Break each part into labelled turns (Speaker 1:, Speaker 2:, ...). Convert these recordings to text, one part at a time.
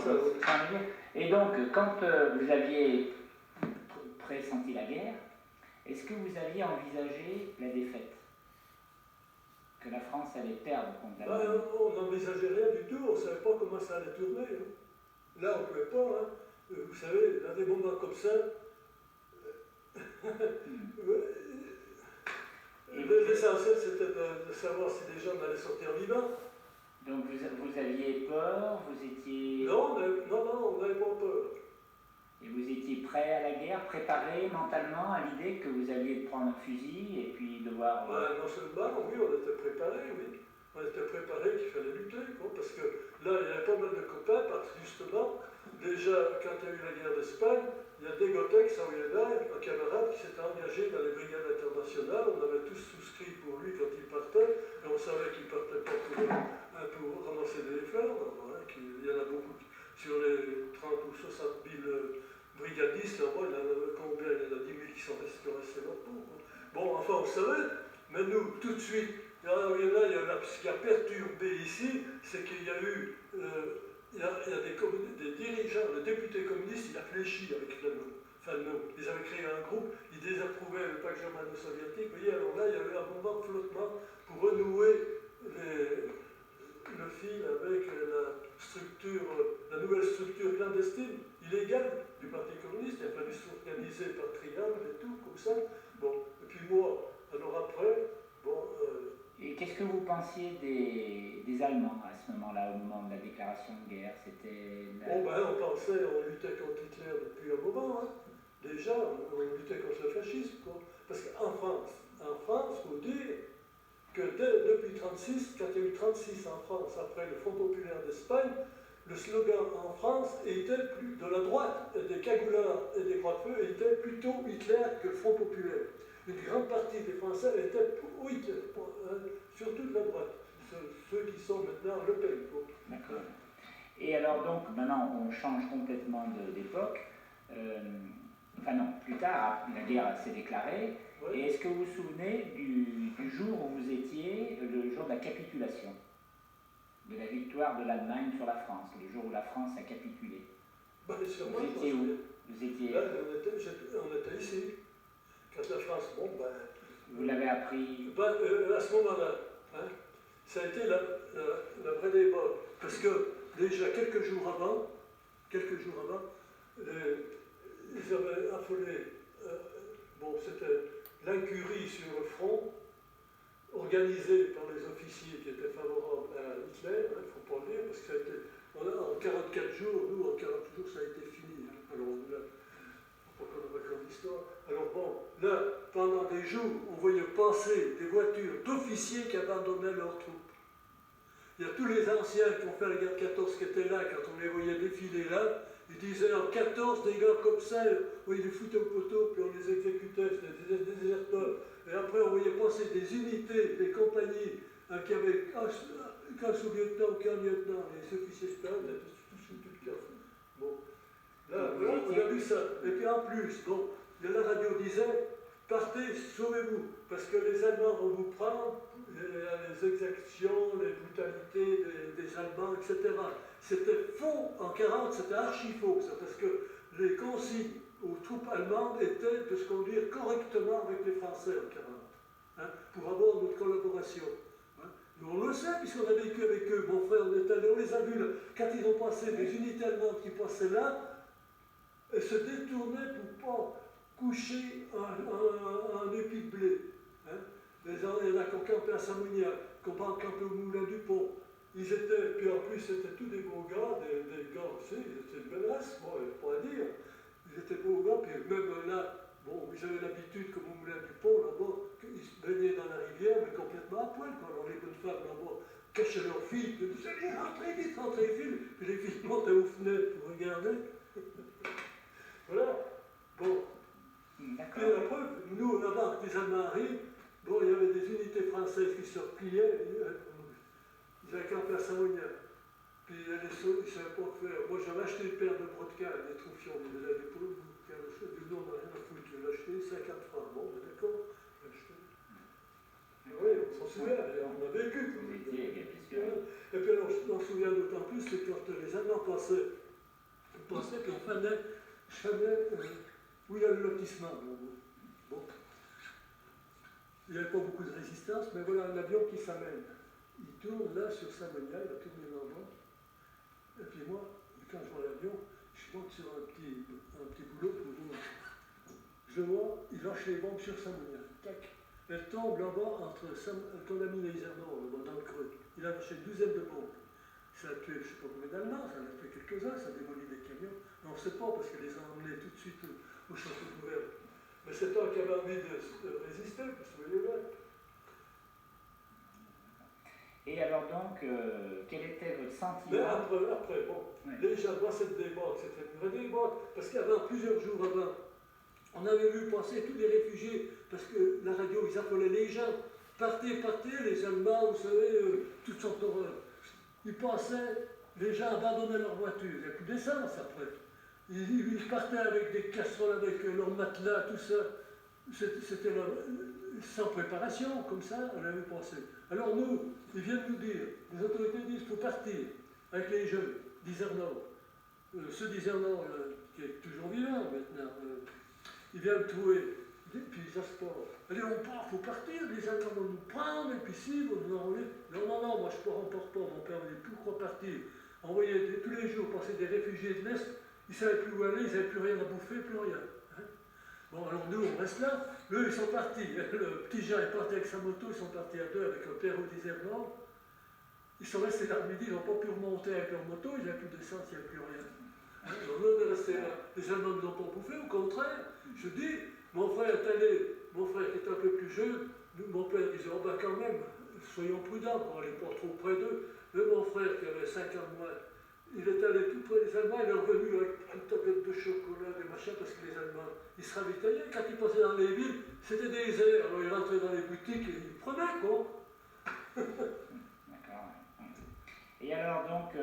Speaker 1: chose. Et donc, quand vous aviez pressenti la guerre, est-ce que vous aviez envisagé la défaite? Que la France allait perdre contre l'Allemagne?
Speaker 2: On n'envisageait rien du tout, on ne savait pas comment ça allait tourner. Hein. Là, on ne pouvait pas. Hein. Vous savez, dans des moments comme ça, l'essentiel c'était de savoir si les gens allaient sortir vivants.
Speaker 1: Donc vous aviez peur, vous étiez...
Speaker 2: Non, on n'avait pas peur.
Speaker 1: Et vous étiez prêt à la guerre, préparé mentalement à l'idée que vous alliez prendre un fusil et puis devoir...
Speaker 2: Non seulement, oui, on était préparé, oui. On était préparé qu'il fallait lutter, quoi, parce que là, il y avait pas mal de copains, parce que justement, déjà, quand il y a eu la guerre d'Espagne, il y a Desgotex, un camarade qui s'était engagé dans les brigades internationales. On avait tous souscrit pour lui quand il partait, et on savait qu'il partait pas pour ramasser des fleurs. Voilà, il y en a beaucoup, sur les 30 ou 60 000 brigadistes, là-bas, il y en a combien? Il y en a 10 000 qui sont restés là-dedans. Bon, enfin, on savait, mais nous, tout de suite, ce qui a perturbé ici, c'est qu'il y a eu, il y a des dirigeants, le député communiste, il a fléchi avec Fanon. Ils avaient créé un groupe, ils désapprouvaient le pacte germano-soviétique. Vous voyez, alors là, il y avait un moment de flottement pour renouer le fil avec la nouvelle structure clandestine, illégale du Parti communiste. Il a fallu s'organiser par triangle et tout, comme ça. Bon, et puis moi, alors après, bon...
Speaker 1: Et qu'est-ce que vous pensiez des Allemands à ce moment-là, au moment de la déclaration de guerre? C'était...
Speaker 2: on luttait contre Hitler depuis un moment, hein. Déjà, on luttait contre le fascisme, quoi. Parce qu'en France, il faut dire que depuis 1936, quand il y a eu 1936 en France, après le Front populaire d'Espagne, le slogan en France était plus de la droite, et des cagoulards et des croix de feu était plutôt Hitler que le Front populaire. Une grande partie des Français étaient pour Hitler, surtout de la droite, ceux qui sont maintenant Le Pen.
Speaker 1: D'accord. Et alors donc, maintenant, on change complètement d'époque. Enfin non, plus tard, la guerre s'est déclarée. Oui. Et est-ce que vous vous souvenez du jour où vous étiez, le jour de la capitulation, de la victoire de l'Allemagne sur la France, le jour où la France a capitulé?
Speaker 2: Vous
Speaker 1: étiez où? Vous étiez...
Speaker 2: Là, on était ici. Quand la France,
Speaker 1: vous l'avez appris?
Speaker 2: À ce moment-là, hein, ça a été la vraie débat. Parce que déjà quelques jours avant, ils avaient affolé, c'était l'incurie sur le front, organisée par les officiers qui étaient favorables à Hitler, il ne faut pas le dire, parce que ça a été, en 44 jours, nous, en 40 jours, ça a été fini. Hein. Alors là, il ne faut pas qu'on raconte l'histoire. Alors bon, là, pendant des jours, on voyait passer des voitures d'officiers qui abandonnaient leurs troupes. Il y a tous les anciens qui ont fait la guerre de 14 qui étaient là, quand on les voyait défiler là, ils disaient en 14, des gars comme ça, on les foutait au poteau, puis on les exécutait, c'était des déserteurs. Et après, on voyait passer des unités, des compagnies, qui avaient qu'un sous-lieutenant, qu'un lieutenant, les officiers supérieurs étaient tous foutus de café. Bon, là, on a vu ça. Et puis en plus, bon, la radio disait, partez, sauvez-vous, parce que les Allemands vont vous prendre, les exactions, les brutalités des Allemands, etc. C'était faux en 40, c'était archi faux, ça, parce que les consignes aux troupes allemandes étaient de se conduire correctement avec les Français en 40, hein, pour avoir notre collaboration. Hein. Nous, on le sait, puisqu'on a vécu avec eux. Mon frère, on les a vus, là, quand ils ont passé, des unités allemandes qui passaient là, elles se détournaient pour ne pas coucher un épi de blé. Hein. Il y en a qui ont campé à Saint-Mouniac, qui ont campé au Moulin du Pont. Ils étaient, puis en plus, c'était tous des beaux gars, des gars, tu sais, ils étaient de belle race, bon, il n'y a pas à dire. Ils étaient beaux gars, puis même là, bon, ils avaient l'habitude, comme au Moulin du Pont, là-bas, qu'ils se baignaient dans la rivière, mais complètement à poil, quoi. Alors les bonnes femmes, là-bas, cachaient leurs filles, puis ils disaient, rentrez vite, puis les filles montaient aux fenêtres pour regarder. Voilà, bon. Puis la preuve, nous, là-bas, les Allemands arrivent, bon, il y avait des unités françaises qui se repliaient, ils avaient campé à Saint-Mouniac. Puis ils ne savaient pas faire. Moi, j'avais acheté une paire de brodequins, des troufions, des épaules, du nom, on n'a rien à foutre. Je l'ai acheté, 50 francs. Bon, d'accord, je l'ai acheté. Oui, on s'en souvient, on a vécu. Et puis alors, je m'en souviens d'autant plus que quand les Allemands passaient pensais qu'on fanait, où il y a le lotissement. Bon. Il n'y avait pas beaucoup de résistance, mais voilà un avion qui s'amène. Il tourne là sur Saint-Monial, il a tourné là-bas. Et puis moi, quand je vois l'avion, je monte sur un petit boulot pour voir. Je vois, il lâche les bombes sur Saint-Monial. Tac. Elle tombe là-bas entre Condamine et Isernon, dans le creux. Il a lâché une douzaine de bombes. Ça a tué, je ne sais pas combien d'Allemands, ça en a tué quelques-uns, ça a démoli des camions. Mais on ne sait pas parce qu'elle les a emmenés tout de suite au château de Gouverne. Mais c'est toi qui avais envie de résister, parce que vous voyez bien.
Speaker 1: Et alors donc, quel était votre sentiment?
Speaker 2: Mais après bon, oui. Les gens, moi cette débarque, c'était une vraie débarque, parce qu'avant, plusieurs jours avant, on avait vu passer tous les réfugiés, parce que la radio, ils appelaient les gens, partez, les Allemands, vous savez, toutes sortes d'horreurs. Ils passaient, les gens abandonnaient leur voiture, il n'y a plus d'essence après. Ils partaient avec des casseroles, avec leurs matelas, tout ça. C'était sans préparation, comme ça, on avait pensé. Alors nous, ils viennent nous dire, les autorités disent, il faut partir, avec les jeunes d'Isernon. Ceux d'Isernon, qui est toujours vivant maintenant, ils viennent trouver, puis ils asportent. Allez, on part, il faut partir, les Allemands vont nous prendre, et puis si, vous nous envoyer. Non, moi je ne remporte pas, mon père me dit, pourquoi partir? On voyait tous les jours passer des réfugiés de l'Est, ils ne savaient plus où aller, ils n'avaient plus rien à bouffer, plus rien. Hein? Bon, alors nous, on reste là, eux, ils sont partis. Le petit Jean est parti avec sa moto, ils sont partis à deux avec un père au d'Isernon. Ils sont restés là le midi, ils n'ont pas pu remonter avec leur moto, ils n'avaient plus d'essence, il n'y avait plus rien. Hein? Alors nous, on est restés là. Les Allemands ne l'ont pas bouffé, au contraire. Je dis, mon frère est allé, mon frère qui est un peu plus jeune, mon père disait, oh ben quand même, soyons prudents pour aller pas trop près d'eux. Mais mon frère qui avait 5 ans de moins, il est allé tout près des Allemands, il est revenu avec une tablette de chocolat, des machins, parce que les Allemands, ils se ravitaillaient. Quand ils passaient dans les villes, c'était désert. Alors ils rentraient dans les boutiques et ils prenaient, quoi.
Speaker 1: D'accord. Et alors donc,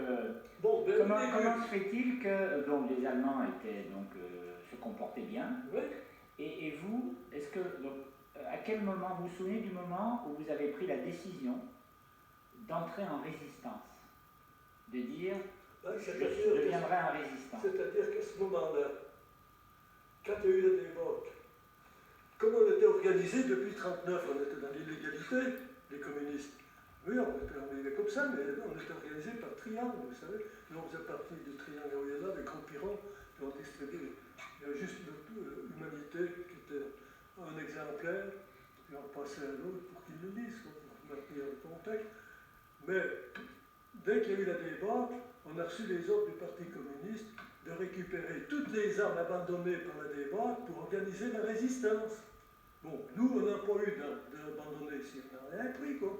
Speaker 2: bon, ben,
Speaker 1: comment se fait-il que donc, les Allemands étaient, donc, se comportaient bien?
Speaker 2: Oui.
Speaker 1: Et vous, est-ce que, donc, à quel moment, vous vous souvenez du moment où vous avez pris la décision d'entrer en résistance? De dire, je deviendrai un résistant.
Speaker 2: C'est-à-dire qu'à ce moment-là, quand il y a eu la débarque, comme on était organisé depuis 1939, on était dans l'illégalité, les communistes. Oui, on vivait comme ça, mais on était organisé par triangle, vous savez. Nous, on faisait partie du triangle Oyonnax, des grands pirons, puis on distribuait. Il y avait juste l'humanité qui était un exemplaire, puis on passait à l'autre pour qu'ils le lisent, pour maintenir le contact. Mais dès qu'il y a eu la débarque, on a reçu les ordres du Parti communiste de récupérer toutes les armes abandonnées par la débarque pour organiser la résistance. Bon, nous, on n'a pas eu d'abandonner ici, on n'a rien pris, quoi.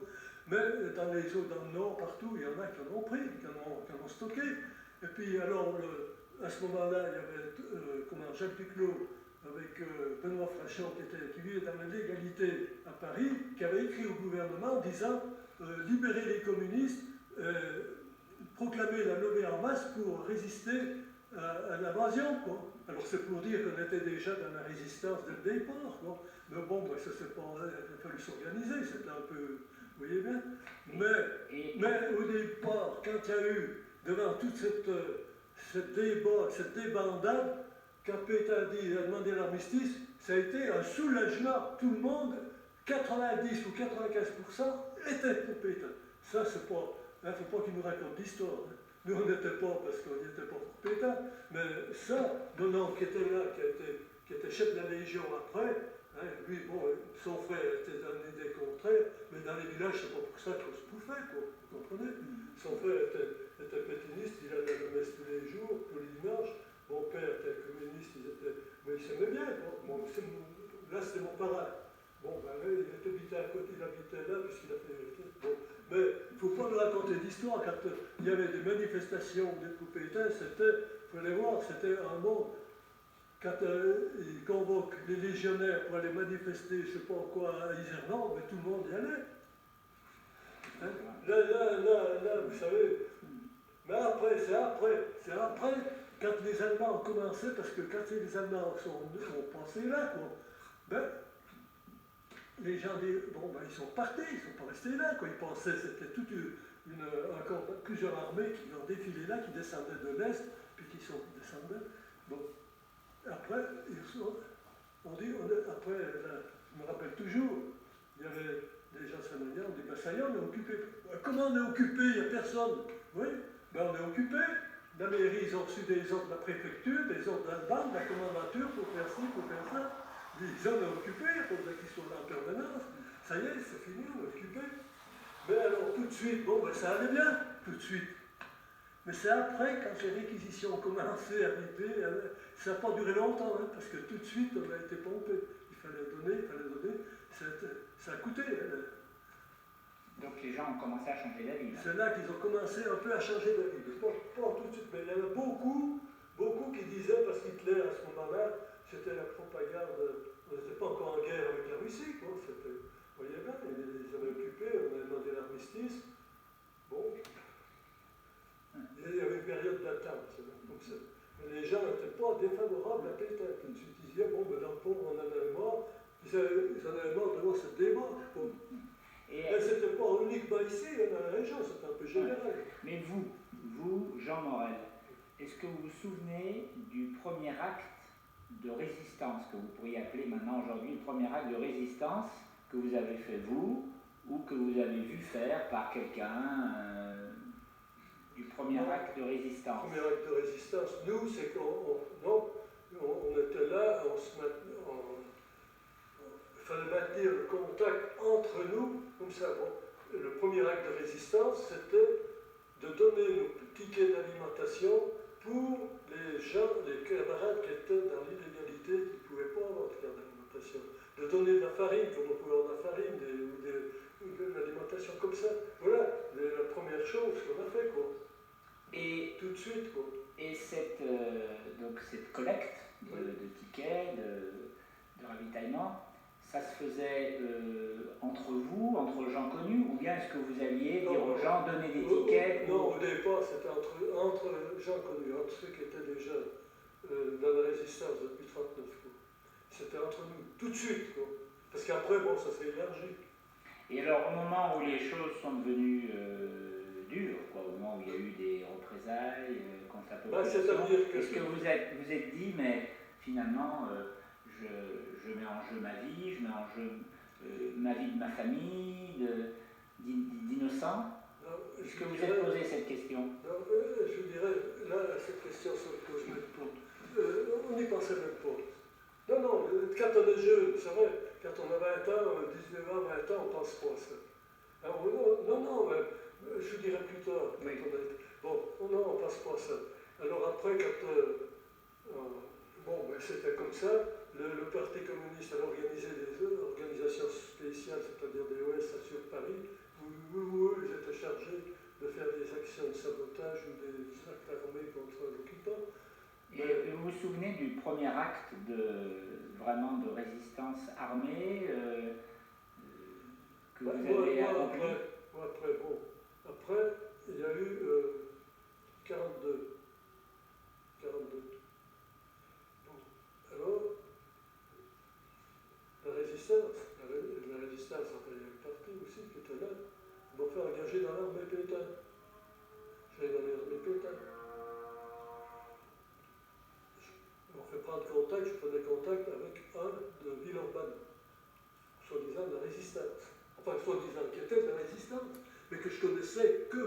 Speaker 2: Mais dans les eaux, dans le nord, partout, il y en a qui en ont pris, qui en ont stocké. Et puis, alors, à ce moment-là, il y avait Jacques Duclos avec Benoît Frachon, qui vivait dans la légalité à Paris, qui avait écrit au gouvernement disant libérer les communistes, proclamer la levée en masse pour résister à l'invasion, quoi. Alors c'est pour dire qu'on était déjà dans la résistance dès le départ, quoi. Mais bon, ça s'est pas, il a fallu s'organiser, c'était un peu, vous voyez bien. Mais au départ, quand il y a eu, devant toute cette débandade, quand Pétain a demandé l'armistice, ça a été un soulagement. Tout le monde, 90 ou 95% était pour Pétain. Ça, c'est pas, il ne faut pas qu'il nous raconte l'histoire. Nous, on n'était pas, parce qu'on n'était pas pour Pétain, mais ça, mon oncle qui était là, qui était chef de la Légion après, hein, lui, bon, son frère était dans l'idée contraire, mais dans les villages, c'est pas pour ça qu'on se bouffait, quoi, vous comprenez? Son frère était pétiniste, il allait à la messe tous les jours, tous les dimanches. Mon père était communiste, mais il s'aimait bien, bon, là, c'était mon parrain. Bon, ben là, il habitait à côté, il habitait là, puisqu'il a fait... Bon. Mais il ne faut pas nous raconter d'histoire. Quand il y avait des manifestations des Pétain, c'était, il faut aller voir, c'était un monde. Quand ils convoquent les légionnaires pour aller manifester, je ne sais pas quoi, à Isernon, mais tout le monde y allait. Hein? Là, vous savez. Mais après, c'est après, quand les Allemands ont commencé, parce que quand les Allemands ont passé là, quoi, ben, les gens disent, bon, ben, ils sont partis, ils ne sont pas restés là, quoi. Ils pensaient, c'était toute encore plusieurs armées qui ont défilé là, qui descendaient de l'Est, puis qui sont descendues après, là, je me rappelle toujours, il y avait des gens sénégalais, on dit, ben ça y est, on est occupé. Comment on est occupé? Il n'y a personne. Oui, ben on est occupé. La mairie, ils ont reçu des ordres de la préfecture, des ordres d'Alban, de la commandature pour faire ci, pour faire ça. Les gens sont occupés, il faudrait qu'ils soient là en permanence. Ça y est, c'est fini, on est occupé. Mais alors, tout de suite, bon, ben ça allait bien, tout de suite. Mais c'est après, quand les réquisitions ont commencé à arriver, ça n'a pas duré longtemps, hein, parce que tout de suite, on a été pompé. Il fallait donner, ça a coûté. Hein.
Speaker 1: Donc les gens ont commencé à changer d'avis.
Speaker 2: C'est là qu'ils ont commencé un peu à changer d'avis. Pas tout de suite, mais il y en a beaucoup qui disaient, parce qu'Hitler, à ce moment-là, c'était la propagande, on n'était pas encore en guerre avec la Russie, quoi. Vous voyez bien, ils avaient occupé, on avait demandé l'armistice. Bon. Il y avait une période d'attente, comme ça. Mais les gens n'étaient pas défavorables à Pétain. Tout de suite, ils disaient, bon, ben dans le fond, on en avait marre. Ils en avaient marre de voir cette débat. Mais ce n'était pas uniquement ici, dans la région, c'était un peu général.
Speaker 1: Mais vous, Jean Morel, est-ce que vous vous souvenez du premier acte de résistance, que vous pourriez appeler maintenant aujourd'hui le premier acte de résistance que vous avez fait vous, ou que vous avez vu faire par quelqu'un du premier acte de résistance?
Speaker 2: Le premier acte de résistance, nous, c'est qu'on était là, il fallait maintenir le contact entre nous, comme ça. Bon, le premier acte de résistance, c'était de donner nos tickets d'alimentation pour les gens, les camarades qui étaient dans l'illégalité, qui ne pouvaient pas avoir de carte d'alimentation. De donner de la farine, comme on pouvait avoir de la farine, de l'alimentation comme ça. Voilà la première chose qu'on a fait, quoi. Et tout de suite, quoi.
Speaker 1: Et cette collecte de tickets, de ravitaillement, ça se faisait entre vous, entre gens connus, ou bien est-ce que vous alliez dire aux gens, donner des tickets?
Speaker 2: Non, au départ, c'était entre gens connus, entre ceux qui étaient déjà dans la résistance depuis 1939. C'était entre nous, tout de suite, quoi. Parce qu'après, bon, ça s'est élargi.
Speaker 1: Et alors, au moment où les choses sont devenues dures, quoi, au moment où il y a eu des représailles contre la population, est-ce que vous êtes dit, mais finalement, je mets en jeu ma vie, je mets en jeu ma vie de ma famille, d'innocents? Est-ce que vous êtes posé cette question?
Speaker 2: Non, je vous dirais, là, cette question sur laquelle je me pose, on n'y pensait même pas. Non, quand on est jeune, c'est vrai, quand on a 20 ans, 19 ans, 20 ans, on ne pense pas à ça. Alors, non, je vous dirais plus tard.
Speaker 1: Oui.
Speaker 2: Bon, non, on ne pense pas à ça. Alors après, c'était comme ça, le Parti communiste a organisé des organisations spéciales, c'est-à-dire des OS sur Paris, où ils étaient chargés de faire des actions de sabotage ou des actes armés contre l'occupant.
Speaker 1: Et vous vous souvenez du premier acte vraiment de résistance armée que vous avez accompli?
Speaker 2: Après, il y a eu 42. Bon. Alors, la résistance, enfin, il y a une partie aussi qui était là, m'a fait engager dans l'armée Pétain. J'allais dans l'armée Pétain. On fait prendre contact, je prenais contact avec un de Villeurbanne, soi-disant de la résistance. Enfin, soi-disant qui était de la résistance, mais que je connaissais que.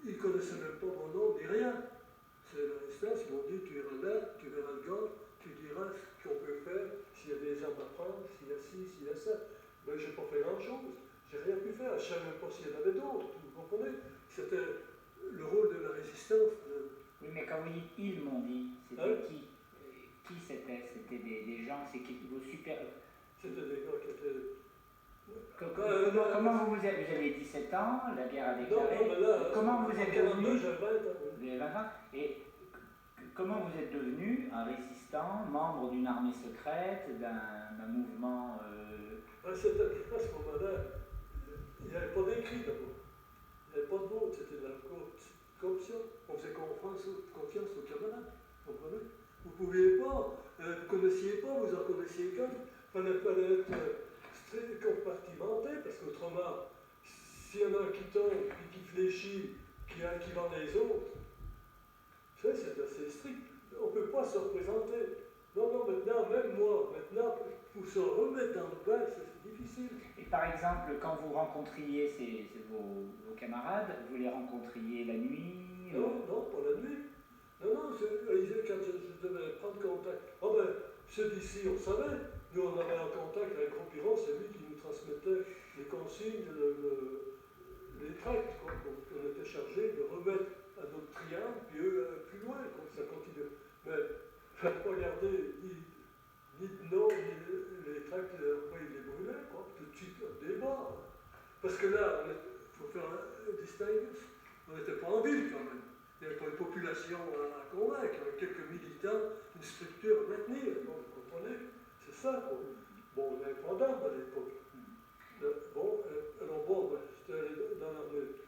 Speaker 2: Ils ne connaissaient même pas mon nom ni rien. C'est la résistance, ils m'ont dit tu iras là, tu verras le gars, tu diras ce qu'on peut faire, s'il y a des armes à prendre, s'il y a ci, s'il y a ça. Mais je n'ai pas fait grand-chose, j'ai rien pu faire, je ne savais même pas s'il y en avait d'autres, vous comprenez? C'était le rôle de la résistance.
Speaker 1: Oui, mais quand vous dites ils m'ont dit, c'était qui? Qui c'était? C'était des gens, c'est qui vos super.
Speaker 2: C'était des gars qui étaient.
Speaker 1: Comment vous avez 17 ans, la guerre a déclaré.
Speaker 2: Non, mais là,
Speaker 1: comment vous êtes devenu?
Speaker 2: J'avais 20 ans.
Speaker 1: Vous avez 20 ans. Et comment vous êtes devenu un résistant, membre d'une armée secrète, d'un mouvement
Speaker 2: C'était à ce moment-là, il n'y avait pas d'écrit d'abord. Il n'y avait pas de vote, c'était de la corruption. On faisait confiance aux camarades, vous comprenez? Vous ne pouviez pas, vous ne connaissiez pas, vous en connaissiez qu'un. Il fallait être compartimenté, parce qu'autrement, s'il y en a un qui tombe, puis qui fléchit, qui vend les autres, c'est assez strict. On ne peut pas se représenter. Non, maintenant, même moi, maintenant, pour se remettre dans le bain, c'est difficile.
Speaker 1: Et par exemple, quand vous rencontriez vos camarades, vous les rencontriez la nuit
Speaker 2: Non, pas la nuit. Non, quand je devais prendre contact. Ah ben, ceux d'ici, on savait. Nous, on avait un contact avec Gros-Piron, c'est lui qui nous transmettait les consignes, les tracts, quoi. Donc, on était chargé de remettre à notre triangle, puis eux, plus loin, donc ça continue. Mais, regardez, ni de nom, ni les tracts, après, ils les brûlaient, quoi. Tout de suite, un débat. Parce que là, il faut faire un distinguo. On n'était pas en ville, quand même. Il n'y avait pas une population à convaincre, avec quelques militants, une structure à maintenir. Bon, vous comprenez? C'est ça, quoi. Bon, on avait pas d'armes à l'époque. Alors j'étais allé dans l'armée.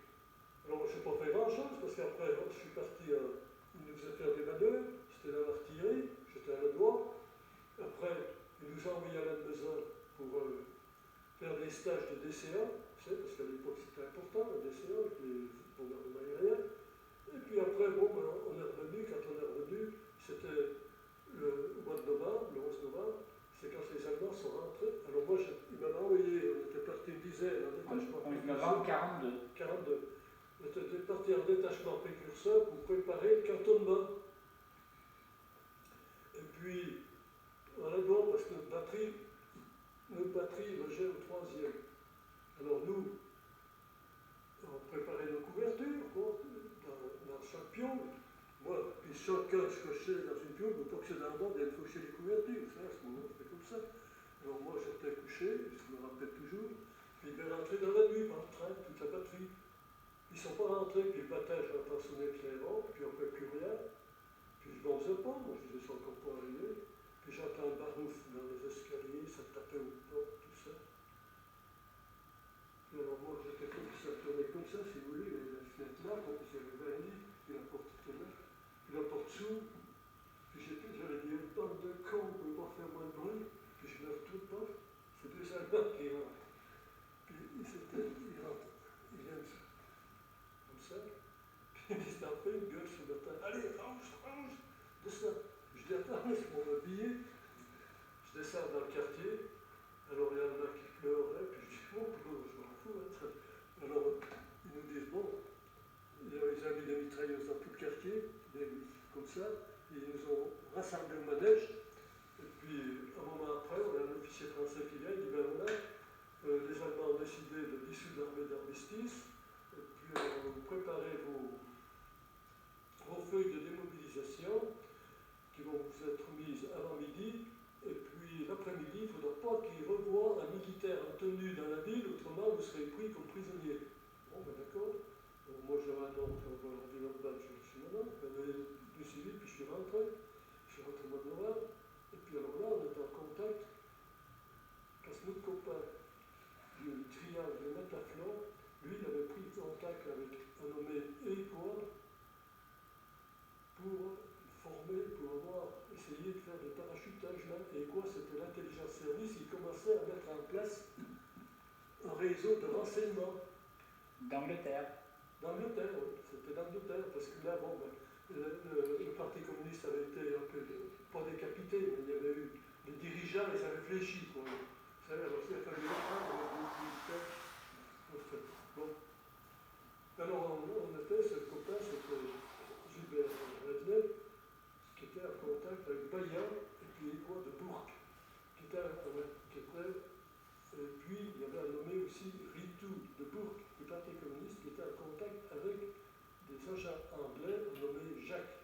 Speaker 2: Alors, je n'ai pas fait grand-chose, parce qu'après, je suis parti, ils nous faisaient faire des manœuvres, c'était dans l'artillerie, j'étais à la douane. Après, ils nous ont envoyé à la maison pour faire des stages de DCA, parce qu'à l'époque c'était important, le DCA, avec les bombardements aériens. Et puis après, on est revenu, quand on est revenu, c'était le mois de novembre, le 11 novembre, c'est quand les Allemands sont rentrés. Alors moi, ils m'avaient envoyé, on était parti une dizaine en détachement.
Speaker 1: 11 novembre 42.
Speaker 2: 42. On était parti en détachement précurseur pour préparer le cantonnement. Et puis, on a droit parce que notre batterie logeait au 3e. Alors nous, on préparait nos couvertures, quoi, dans chaque pion. Moi, puis chacun se cochait dans une pion, mais pas que c'est dans le bord, il y avait coché les couvertures. Ça, à ce moment-là, c'était comme ça. Alors moi, j'étais couché, je me rappelle toujours, puis ils devaient rentrer dans la nuit par le train, toute la batterie. Ils ne sont pas rentrés, puis le matin, j'entends sonner le clairon, puis on ne fait plus rien. Puis je ne sais pas, moi, je ne suis encore pas arrivé. Puis j'entends le barouf dans les escaliers, ça tapait aux portes, tout ça. Puis alors moi, j'étais comme ça, tournait comme ça, si vous voulez, la fenêtre là, quand il y avait 20 lits, puis la porte était là, puis la porte s'ouvre, puis j'avais dit, une bande de cons, on ne peut pas faire moins de bruit, puis je me retourne pas, c'est deux Allemands qui rentrent. Puis ils rentrent, ils viennent comme ça, puis ils s'en fait une gueule sur le terre, allez, range, descends. Je dis, attends, laisse-moi m'habiller. Je descends dans le quartier, alors il y en a qui pleuraient, puis je dis, bon, je m'en fous. Hein. Alors, ils nous disent, bon, ils avaient mis des mitrailleuses dans tout le quartier, comme ça, et ils nous ont rassemblés au manège, et puis, un moment après, on a un officier français qui vient, il dit, ben voilà, les Allemands ont décidé de dissoudre l'armée d'armistice, et puis vous préparez vos feuilles de démobilisation, qui vont vous être mises avant midi, et puis l'après-midi, il ne faudra pas qu'ils revoient un militaire en tenue dans la ville, autrement vous serez pris comme prisonnier. Bon, ben d'accord. Donc, moi j'avais un ordre, on va dire là-bas, je suis là, du civil, puis je suis rentré au mois de novembre, et puis alors là, on était en contact, parce que notre copain du triangle de Métaflon, lui, il avait pris contact avec un nommé Écois pour former, pour avoir essayé de faire du parachutage là. Et quoi, c'était l'intelligence service, il commençait à mettre en place un réseau de renseignement.
Speaker 1: D'Angleterre.
Speaker 2: D'Angleterre, oui, c'était d'Angleterre, parce que là, bon, le Parti communiste avait été un peu, pas décapité, mais il y avait eu, les dirigeants, ils avaient fléchi, quoi. Vous savez, alors il a fallu reprendre les militaires. Bon. Alors, on était, ce copain, c'était Gilbert Redner, qui était en contact avec Bayan et puis Écois de Bourg, et puis il y avait un nommé aussi Ritou de Bourg, du Parti communiste, qui était en contact avec des agents anglais nommés Jacques.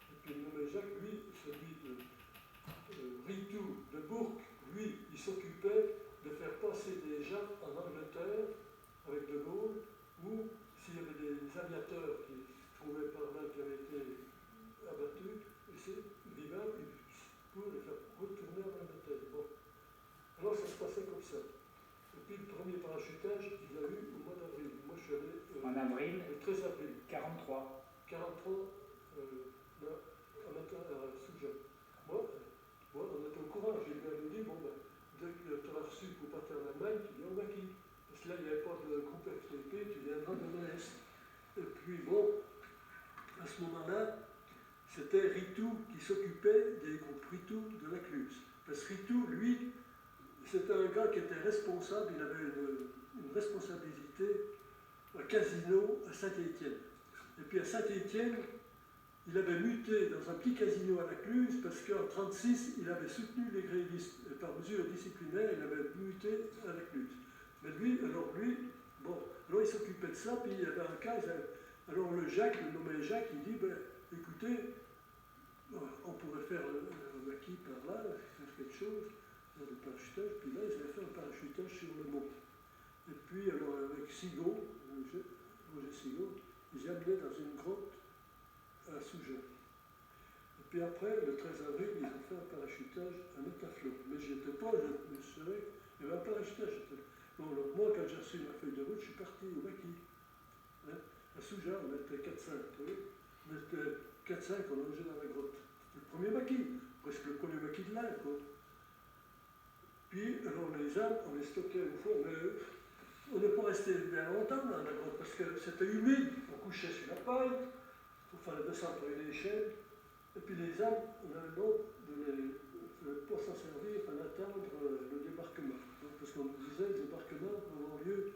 Speaker 2: Et puis le nommé Jacques, lui, celui de Ritou de Bourg, lui, il s'occupait de faire passer des gens en Angleterre avec De Gaulle, ou s'il y avait des aviateurs qui se trouvaient par là, qui avaient été abattus, et c'est vivant pour les faire retourner en Angleterre. Bon. Alors ça se passait comme ça. Et puis le premier parachutage, il y a eu au mois d'avril. Moi je suis allé
Speaker 1: en avril,
Speaker 2: le 13 avril.
Speaker 1: 43.
Speaker 2: 43, là, on était à Souja. Moi, on était au courant. J'ai bien dit, bon ben, dès que tu as reçu pour partir en Allemagne, tu viens au maquis. Parce que là, il n'y avait pas de groupe FTP, tu viendras de l'Est. Et puis bon, à ce moment-là, c'était Ritou qui s'occupait des groupes Ritou de la Cluse. Parce que Ritou, lui, c'était un gars qui était responsable, il avait une responsabilité à casino à Saint-Étienne. Et puis à Saint-Étienne, il avait muté dans un petit casino à la Cluse parce qu'en 1936, il avait soutenu les grévistes. Et par mesure disciplinaire, il avait muté à la Cluse. Mais lui, alors il s'occupait de ça, puis il y avait un cas. Alors le nommé Jacques, il dit, écoutez, on pourrait faire un maquis par là, faire quelque chose, faire du parachutage, puis là, ils avaient fait un parachutage sur le mont. Et puis, alors, avec Sigaud, Roger Sigaud, ils amenaient dans une grotte à Souja. Et puis après, le 13 avril, ils ont fait un parachutage à Métaflot. Mais j'y étais pas, je savais, il y avait un parachutage. Bon, alors moi, quand j'ai reçu ma feuille de route, je suis parti au maquis. Hein? À Souja, on était 4-5, vous voyez? On était 4-5, on logeait dans la grotte. C'était le premier maquis, presque le premier maquis de l'Inde, quoi. Puis, alors les âmes, on les stockait au fond, mais on n'est pas resté bien longtemps dans la grotte parce que c'était humide, on couchait sur la paille, il fallait descendre par une échelle, et puis les âmes, on avait l'ordre de pas s'en servir en attendre le débarquement. Donc, parce qu'on nous disait le débarquement va avoir lieu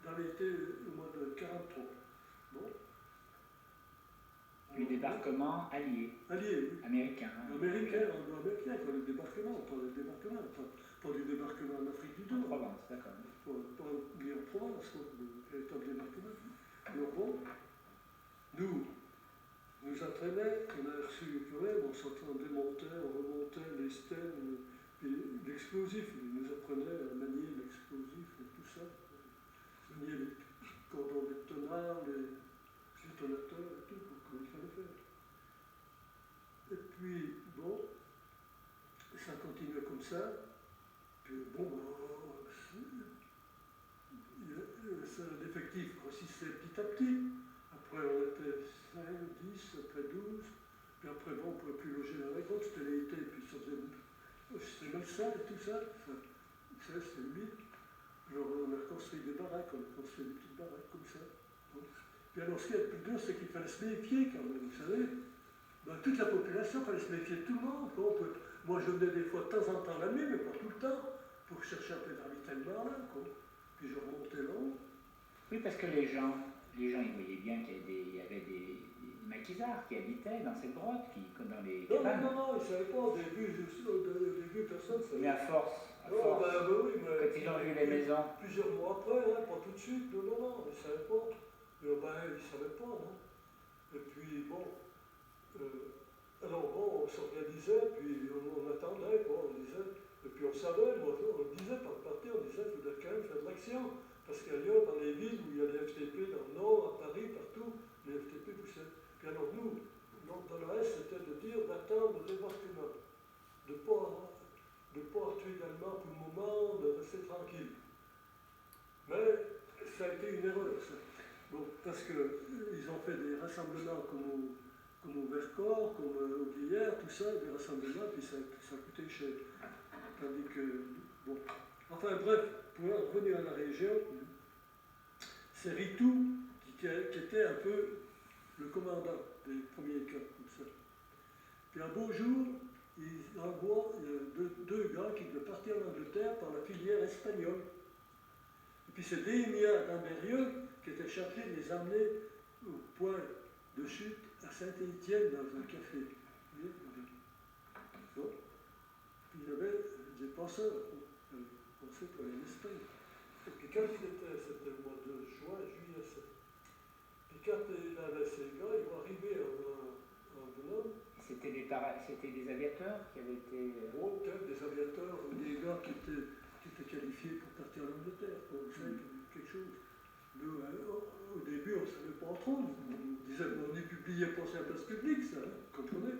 Speaker 2: dans l'été au mois de 43. Bon.
Speaker 1: Le débarquement allié.
Speaker 2: Allié, oui.
Speaker 1: Américain.
Speaker 2: Américain, américain, quoi, le débarquement, pas du débarquement en Afrique du Nord.
Speaker 1: En Provence, d'accord.
Speaker 2: Pas ni en Provence, quoi, le véritable débarquement. Alors bon, nous entraînait, on a reçu quand même, on démontait, on remontait les stèles, l'explosif, il nous apprenait à manier l'explosif et tout ça, manier les cordons détonateurs, les détonateurs et tout, comme il fallait faire. Et puis, bon, ça continuait comme ça, puis bon, l'effectif grossissait petit à petit. Après, on était 5, 10, après 12, puis après, bon, on ne pouvait plus loger dans la grotte, c'était l'été, puis ça faisait. C'était malsain et tout ça, c'était humide. Alors, on a construit des baraques, on a construit des petites baraques comme ça. Donc. Puis alors, ce qui est le plus dur, c'est qu'il fallait se méfier quand même, vous savez. Ben, toute la population, il fallait se méfier de tout le monde. Moi, je venais des fois de temps en temps la nuit, mais pas tout le temps, pour chercher un peu d'ravitaillement là, quoi. Puis je remontais là.
Speaker 1: Oui, parce que les gens ils voyaient bien qu'il y avait des maquisards qui habitaient dans cette grotte, dans les cabanes.
Speaker 2: Non, ils ne savaient pas. Au début, personne ne savait.
Speaker 1: Mais à force.
Speaker 2: Oui, mais
Speaker 1: quand ils ont vu les maisons.
Speaker 2: Plusieurs mois après, hein, pas tout de suite. Non, ils ne savaient pas. Ils ne savaient pas, non. Et puis, bon. Alors, bon, on s'organisait, puis on attendait, quoi, on disait. Et puis on savait, moi, on le disait par partie, on disait qu'il faudrait quand même faire de l'action. Parce qu'ailleurs, dans les villes où il y a les FTP, dans le nord, à Paris, partout, les FTP poussaient. Puis alors nous, dans le reste, c'était de dire d'attendre le débarquement, de ne pas tuer d'Allemands pour le moment, de rester tranquille. Mais ça a été une erreur, ça. Bon, parce qu'ils ont fait des rassemblements comme au Vercors, comme au Gruyère, tout ça, des rassemblements, puis ça a coûté cher. Tandis que, bon, enfin bref, pour en revenir à la région, c'est Ritou qui était un peu le commandant des premiers cas, comme ça. Puis un beau jour, il envoie deux gars qui devaient partir en Angleterre par la filière espagnole. Et puis c'est Démia d'Ambérieux qui était chargé de les amener au point de chute à Saint-Étienne dans un café. Bon. Puis il y avait des passeurs, on sait pour aller en Espagne. Et puis quand c'était le mois de juin, juillet, puis quand il avait ces gars, ils vont arriver en Boulogne.
Speaker 1: C'était des aviateurs qui avaient été.
Speaker 2: Bon, peut-être des aviateurs ou des gars qui étaient qualifiés pour partir en Angleterre, vous savez, quelque chose. Nous, au début, on ne savait pas trop. On n'y publiait pas sur la place publique, ça, hein, vous comprenez?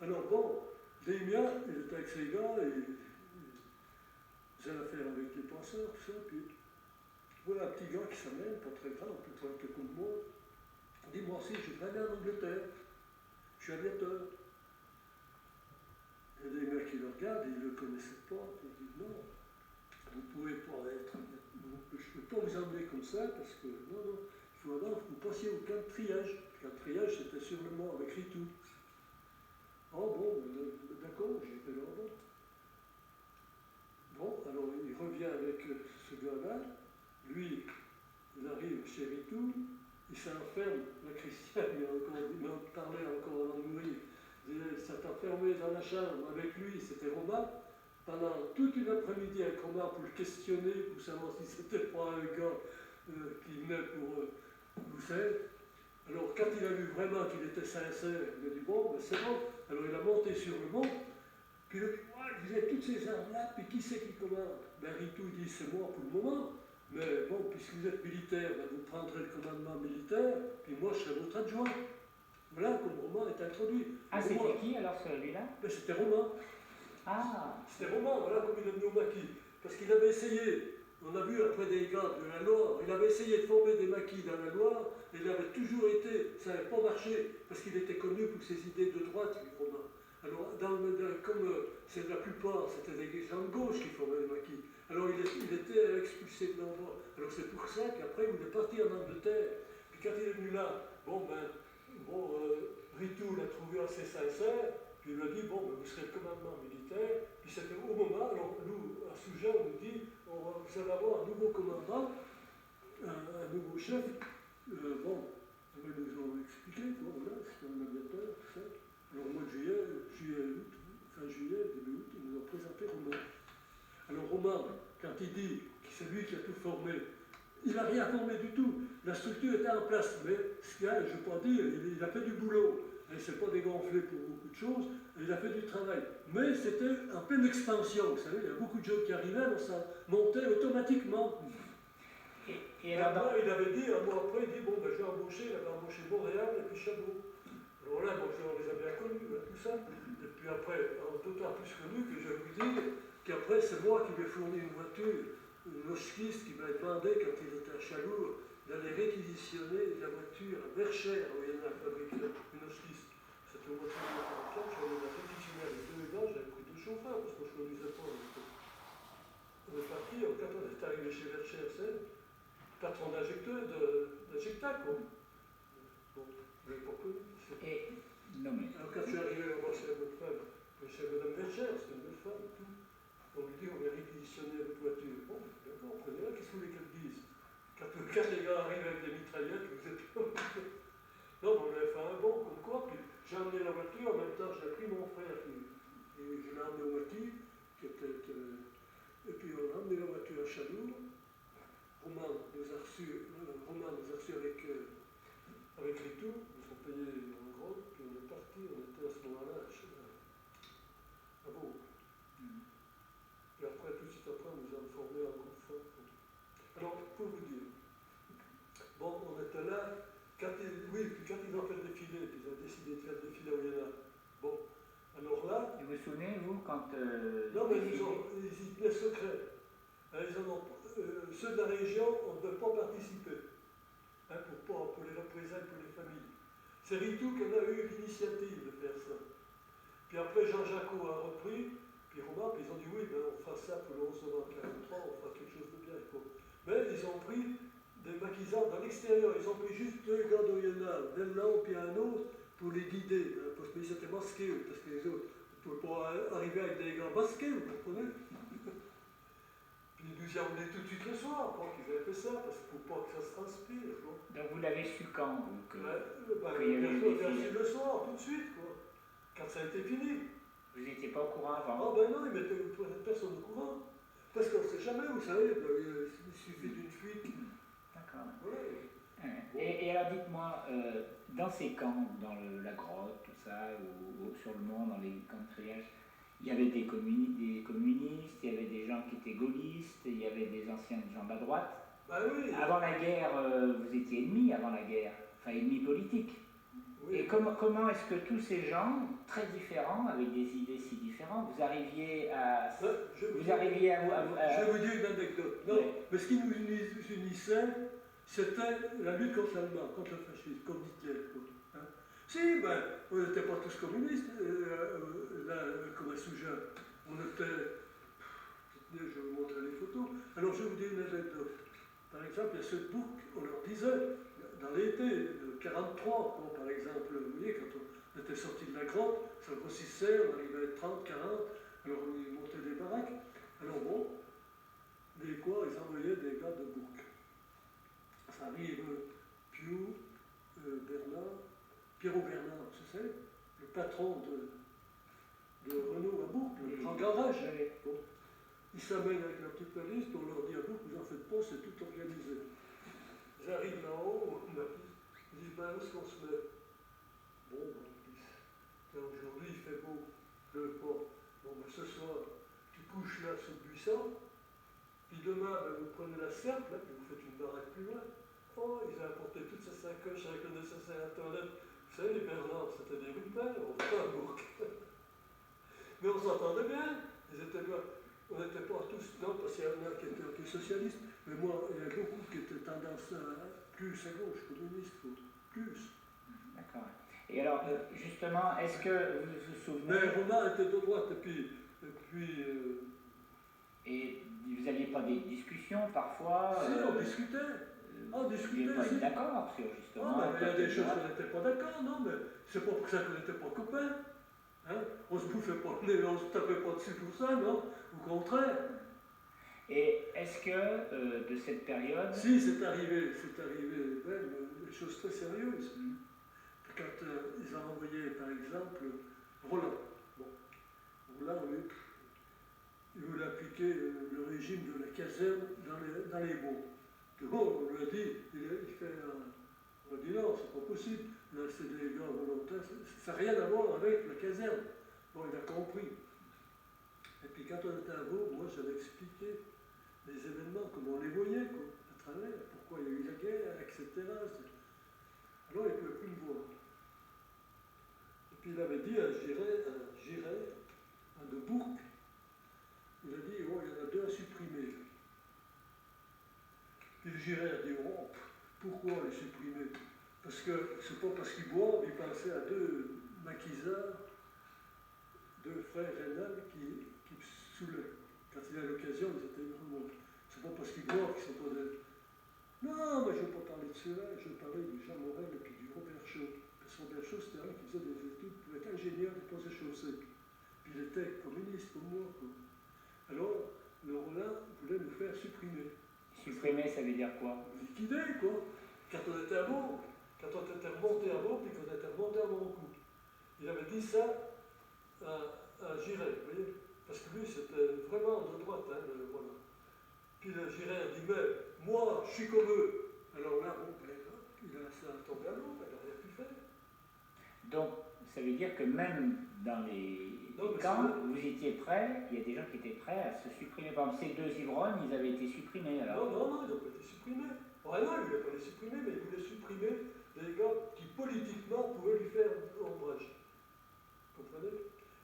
Speaker 2: Alors bon, Démia, il était avec ses gars, et ils avaient affaire avec les penseurs, tout ça, puis voilà un petit gars qui s'amène, pas très grand, peut-être un peu comme moi. Il dit, moi aussi, je voudrais aller en Angleterre. Je suis aviateur. Il y a des gars qui le regardent, ils ne le connaissaient pas. Ils disent, non, vous ne pouvez pas être. Je ne peux pas vous emmener comme ça, parce que, non, il faut alors que vous passiez au camp de triage. Le camp de triage, c'était sur le mont avec Ritou. fait longtemps. Bon, alors il revient avec ce gars-là, lui, il arrive chez Ritou, il s'enferme, la Christiane, il m'en parlait encore avant de mourir, il s'est enfermé dans la chambre avec lui, c'était Romain, pendant toute une après-midi avec Romain pour le questionner, pour savoir si c'était pas un gars qui venait pour Bruxelles. Alors quand il a vu vraiment qu'il était sincère, il a dit bon, ben c'est bon. Alors il a monté sur le mont, puis il a dit ouais, vous avez toutes ces armes-là, puis qui c'est qui commande? Ben Ritou dit c'est moi pour le moment, mais bon, puisque vous êtes militaire, ben, vous prendrez le commandement militaire, puis moi je serai votre adjoint. Voilà comme Romain est introduit.
Speaker 1: Ah, c'était qui alors celui-là?
Speaker 2: Ben, c'était Romain.
Speaker 1: Ah.
Speaker 2: C'était Romain, voilà comme il est venu au maquis. Parce qu'il avait essayé, on a vu après des gars de la Loire, il avait essayé de former des maquis dans la Loire, et il avait toujours été, ça n'avait pas marché, parce qu'il était connu pour ses idées de droite, lui, Romain. Alors, comme c'est la plupart, c'était des gens de gauche qui formaient les maquis, alors il était expulsé de l'endroit. Alors c'est pour ça qu'après, il est parti en Angleterre. Puis quand il est venu là, Ritou l'a trouvé assez sincère, puis il lui a dit, bon, ben, vous serez le commandement militaire, puis c'était au moment, alors nous, à Souja, on nous dit, vous allez avoir un nouveau commandant, un nouveau chef, ils nous ont expliqué, bon, voilà, c'est un aviateur, tout ça. Alors au mois de fin juillet, début août, ils nous ont présenté Romain. Alors Romain, quand il dit que c'est lui qui a tout formé, il n'a rien formé du tout. La structure était en place, mais ce qu'il y a, je ne peux pas dire, il a fait du boulot. Il ne s'est pas dégonflé pour beaucoup de choses, il a fait du travail. Mais c'était en pleine expansion, vous savez, il y a beaucoup de gens qui arrivaient, donc ça montait automatiquement. Et alors, il avait dit, un mois après, il dit, bon, ben, je vais embaucher, il avait embauché Montréal et puis Chabot. Alors là, bon, on les a bien connus, tout ça. Et puis après, d'autant plus connus que je vous dis qu'après, c'est moi qui lui ai fourni une voiture, une Oskis qui m'a demandé, quand il était à Chalour, d'aller réquisitionner la voiture à Berchères, où il y en a fabriqué une Oskis. C'était une voiture de 44, j'avais la réquisitionner avec 2 gars, j'avais pris 2 chauffeurs, parce qu'on ne choisissait pas. On est parti, quand on est arrivé chez Berchères, c'est patron d'injectacle, quoi. Bon, vous l'avez pas connu.
Speaker 1: Non mais...
Speaker 2: Alors quand je suis arrivé à voir chez votre femme, chez Mme Berchère, c'était une belle femme, tout. On lui dit, on va réquisitionner votre voiture. Bon, d'accord, prenez-la, qu'est-ce que vous voulez qu'elle dise? Quand les gars arrivent avec des mitraillettes, vous êtes pas... Non, mais on avait fait un bon, comme quoi, puis j'ai emmené la voiture, en même temps j'ai pris mon frère, et je l'ai emmené au maquis, et puis on a emmené la voiture à Chalour. Romain nous a reçus avec Ritou, ils ont payé en gros, puis on est parti, on était à ce moment-là à Vaud. Et après, tout de suite après, on nous a formé en groupe fort. Alors, pour vous dire, bon, on était là, quand ils ont fait le défilé, puis ils ont décidé de faire le défilé au Yéna. Bon, alors là...
Speaker 1: Vous vous souvenez, vous, quand...
Speaker 2: non, mais ils y tenaient secret. Ceux de la région, on ne peut pas participer. Pour les représailles pour les familles. C'est Ritou qui en a eu l'initiative de faire ça. Puis après, Jean-Jacques a repris, puis Romain, puis ils ont dit oui, ben, on fera ça pour le 11 novembre 1943, on fera quelque chose de bien. Quoi. Mais ils ont pris des maquisards dans l'extérieur, ils ont pris juste 2 gars d'Oyonnax, d'un là puis un autre, pour les guider, parce qu'ils étaient masqués, parce que les autres ne pouvaient pas arriver avec des gars masqués, vous comprenez? Puis ils nous y emmenaient tout de suite le soir, quoi, qu'ils avaient fait ça, parce qu'il ne faut pas que ça se transpire. Quoi.
Speaker 1: Donc vous l'avez su quand, vous, que
Speaker 2: il y avait le soir, tout de suite, quoi, quand ça a été fini.
Speaker 1: Vous n'étiez pas au courant avant?
Speaker 2: Ah ben non, ils mettaient personne au courant. Parce qu'on ne sait jamais, vous savez, il suffit d'une fuite.
Speaker 1: D'accord.
Speaker 2: Ouais.
Speaker 1: Bon. Et alors dites-moi, dans ces camps, dans la grotte, tout ça, ou sur le mont, dans les camps de triage, il y avait des communistes, il y avait des gens qui étaient gaullistes, il y avait des anciens gens de la droite.
Speaker 2: Bah oui.
Speaker 1: Avant la guerre, vous étiez ennemis avant la guerre, enfin ennemis politiques. Oui. Et comment est-ce que tous ces gens, très différents, avec des idées si différentes, vous arriviez à...
Speaker 2: Je vais vous dire une anecdote. Non,
Speaker 1: oui.
Speaker 2: Mais ce qui nous unissait, c'était la lutte contre l'Allemand, contre le fascisme, contre Hitler. Hein. Si, ben, on n'était pas tous communistes, là, comme à Souja. On était... Je vais vous montrer les photos. Alors, je vais vous dire une anecdote. Par exemple, il y a ceux de Bouc, on leur disait, dans l'été, 43, par exemple, vous voyez, quand on était sorti de la grotte, ça grossissait, on arrivait à 30, 40, alors ils montaient des baraques. Alors bon, des quoi, ils envoyaient des gars de Bourg. Ça arrive, Pierrot Bernard, tu sais, le patron de Renault à Bourg, le grand garage. Bon. Ils s'amènent avec la petite valise, on leur dit à Bourg, vous en faites pas, c'est tout organisé. Ils arrivent là-haut, ils disent, ben où est-ce qu'on se met? Bon, ben, ils disent, aujourd'hui il fait beau, il pleut pas. Bon, ben ce soir, tu couches là sous le buisson, puis demain, ben, vous prenez la serpe, là, puis vous faites une baraque plus loin. Oh, ils ont apporté toutes ces sacoches avec le nécessaire à la toilette. Vous savez, les Bernards, c'était des rupères, on va pas à Bourg. Mais on s'entendait bien, ils étaient bien. On n'était pas tous, non, parce qu'il y en a qui étaient un peu socialistes, mais moi, il y a beaucoup qui étaient tendance plus à gauche, communiste, plus.
Speaker 1: D'accord. Et alors, justement, est-ce que vous vous souvenez...
Speaker 2: Mais Romain était de droite,
Speaker 1: Et vous n'aviez pas des discussions parfois?
Speaker 2: Si, on discutait. On
Speaker 1: Vous
Speaker 2: discutait,
Speaker 1: n'aviez pas
Speaker 2: si.
Speaker 1: être d'accord sur justement...
Speaker 2: Ah, mais il y a des choses qu'on n'était pas d'accord, non, mais c'est pas pour ça qu'on n'était pas copains. Hein? On se bouffait pas le nez, on se tapait pas dessus pour ça, non? Au contraire.
Speaker 1: Et est-ce que de cette période...
Speaker 2: Si, c'est arrivé même des choses très sérieuses. Quand ils ont envoyé, par exemple, Roland. Bon, Roland, lui, il voulait appliquer le régime de la caserne dans les baux. Bon, on lui a dit, on a dit non, c'est pas possible. Là, c'est des gars volontaires, ça n'a rien à voir avec la caserne. Bon, il a compris. Et puis quand on était à Vaud, moi j'avais expliqué les événements, comment on les voyait, quoi, à travers, pourquoi il y a eu la guerre, etc. Alors il ne pouvait plus le voir. Et puis il avait dit à Giray, de Bourg, il a dit, oh, il y en a deux à supprimer. Puis le Giray a dit, oh, pourquoi les supprimer? Parce que c'est pas parce qu'ils boivent, il pensait à deux maquisards, deux frères rénal qui saoulaient. Quand il a l'occasion, ils étaient vraiment. C'est pas parce qu'ils boivent qu'ils sont pas des. Non, mais je ne veux pas parler de ceux-là, je veux parler du Jean Morel et puis du Robert Chaud. Parce que Robert Chaud, c'était un qui faisait des études pour être ingénieur des ponts et chaussées. Puis il était communiste comme moi, quoi. Alors, le Roland voulait nous faire supprimer.
Speaker 1: Supprimer, ça veut dire quoi?
Speaker 2: Liquider, quoi. Quand on était à Vaud, quand on était remonté à Vaud, puis qu'on était remonté à Moncout. Il avait dit ça à Giray, vous voyez? Parce que lui, c'était vraiment de droite, hein, le Roland. Puis le Giray a dit, mais moi, je suis comme eux. Alors là, bon, ben, il a laissé tomber à l'eau, il n'a rien pu faire.
Speaker 1: Donc, ça veut dire que même dans les camps, vous étiez prêts, il y a des gens qui étaient prêts à se supprimer. Par exemple, ces deux ivrognes, ils avaient été supprimés alors?
Speaker 2: Non, ils n'ont pas été supprimés. Vraiment, il ne voulait pas les supprimer, mais il voulait supprimer des gars qui politiquement pouvaient lui faire ombrage. Vous comprenez?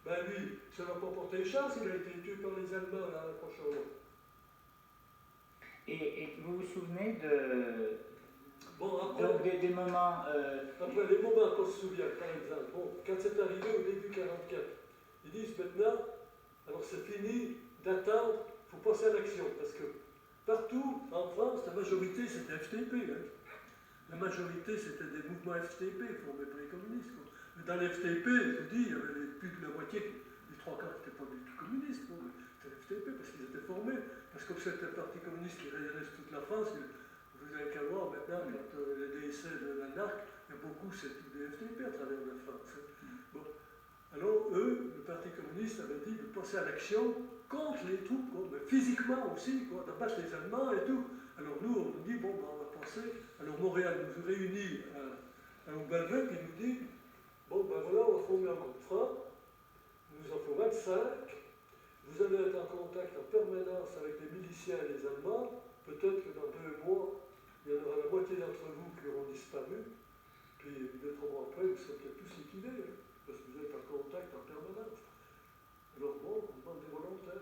Speaker 2: Ben lui, ça n'a pas porté chance, il a été tué par les Allemands là, à la prochaine fois.
Speaker 1: Et vous vous souvenez de...
Speaker 2: Bon, après,
Speaker 1: donc des moments...
Speaker 2: Après, les moments qu'on se souvient, par exemple, bon, quand c'est arrivé au début 44, ils disent maintenant, alors c'est fini d'attendre, il faut passer à l'action, parce que partout en France, la majorité c'était FTP. Hein. La majorité c'était des mouvements FTP formés par les communistes. Quoi. Mais dans les FTP, je vous dis, il y avait plus de la moitié, les trois quarts n'étaient pas du tout communistes. Quoi. C'était FTP parce qu'ils étaient formés. Parce que c'était le parti communiste qui réunissait toute la France. Vous n'avez qu'à voir maintenant, quand les décès de la NARC, il y a beaucoup, c'est tout des FTP à travers la France. Hein. Bon. Alors, eux, le Parti communiste avait dit de passer à l'action contre les troupes, quoi, mais physiquement aussi, quoi, d'abattre les Allemands et tout. Alors nous, on nous dit, bon, ben, on va passer. Alors Montréal nous réunit à Aubalvec et nous dit, bon, ben voilà, on va former un groupe franc, il nous en faut 25, vous allez être en contact en permanence avec les miliciens et les Allemands, peut-être que dans 2 mois, il y en aura la moitié d'entre vous qui auront disparu, puis 2-3 mois après, vous serez peut-être tous liquidés. Hein. Parce que vous êtes en contact en permanence. Alors bon, on demande des volontaires.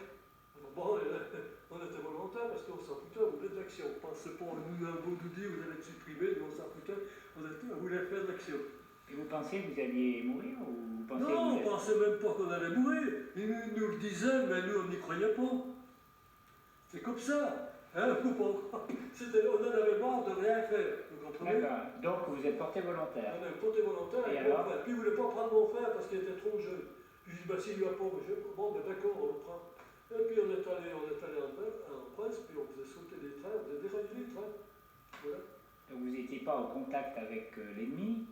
Speaker 2: Alors bon, on était volontaires parce qu'on s'en foutait, on voulait de l'action. On ne pensait pas, nous, un beau doudi, vous allez être supprimés, mais on s'en foutait, on voulait faire de l'action.
Speaker 1: Et vous pensiez que vous alliez mourir ou vous pensiez
Speaker 2: non, on ne pensait même pas qu'on allait mourir. Ils nous le disaient, mais nous, on n'y croyait pas. C'est comme ça. Hein, on en avait marre de rien faire. Vous comprenez?
Speaker 1: D'accord. Donc vous êtes porté volontaire.
Speaker 2: On est porté volontaire
Speaker 1: et
Speaker 2: alors?
Speaker 1: Alors
Speaker 2: Puis vous ne voulez pas prendre mon frère parce parce qu'il était trop jeune. Puis je dis, bah, s'il lui a pas, bon, ben d'accord, on le prend. Et puis on est allé en presse, puis on faisait sauter les trains, on faisait dérailler les trains. Voilà.
Speaker 1: Donc vous n'étiez pas en contact avec l'ennemi.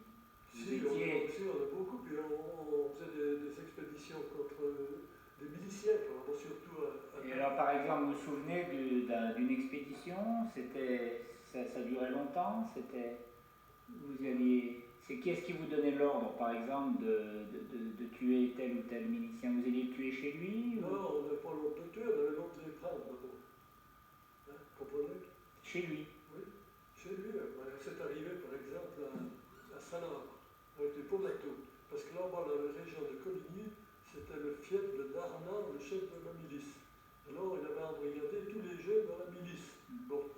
Speaker 2: Si, on a beaucoup, puis on faisait des expéditions contre des miliciens, bon, surtout à...
Speaker 1: Et alors par exemple, vous vous souvenez d'une expédition, ça durait longtemps, vous alliez... Qui est-ce qui vous donnait l'ordre, par exemple, de tuer tel ou tel milicien? Vous alliez le tuer chez lui ou...
Speaker 2: Non, on n'avait pas l'ordre de tuer, on avait l'ordre de les prendre d'abord. Hein, comprenez?
Speaker 1: Chez lui?
Speaker 2: Oui, chez lui. C'est arrivé, par exemple, à Salabre, avec les Pomato. Parce que là-bas, dans la région de Coligny, c'était le fief de Darnan, le chef de la milice. Alors, il avait embrigadé tous les jeunes dans la milice. Bon.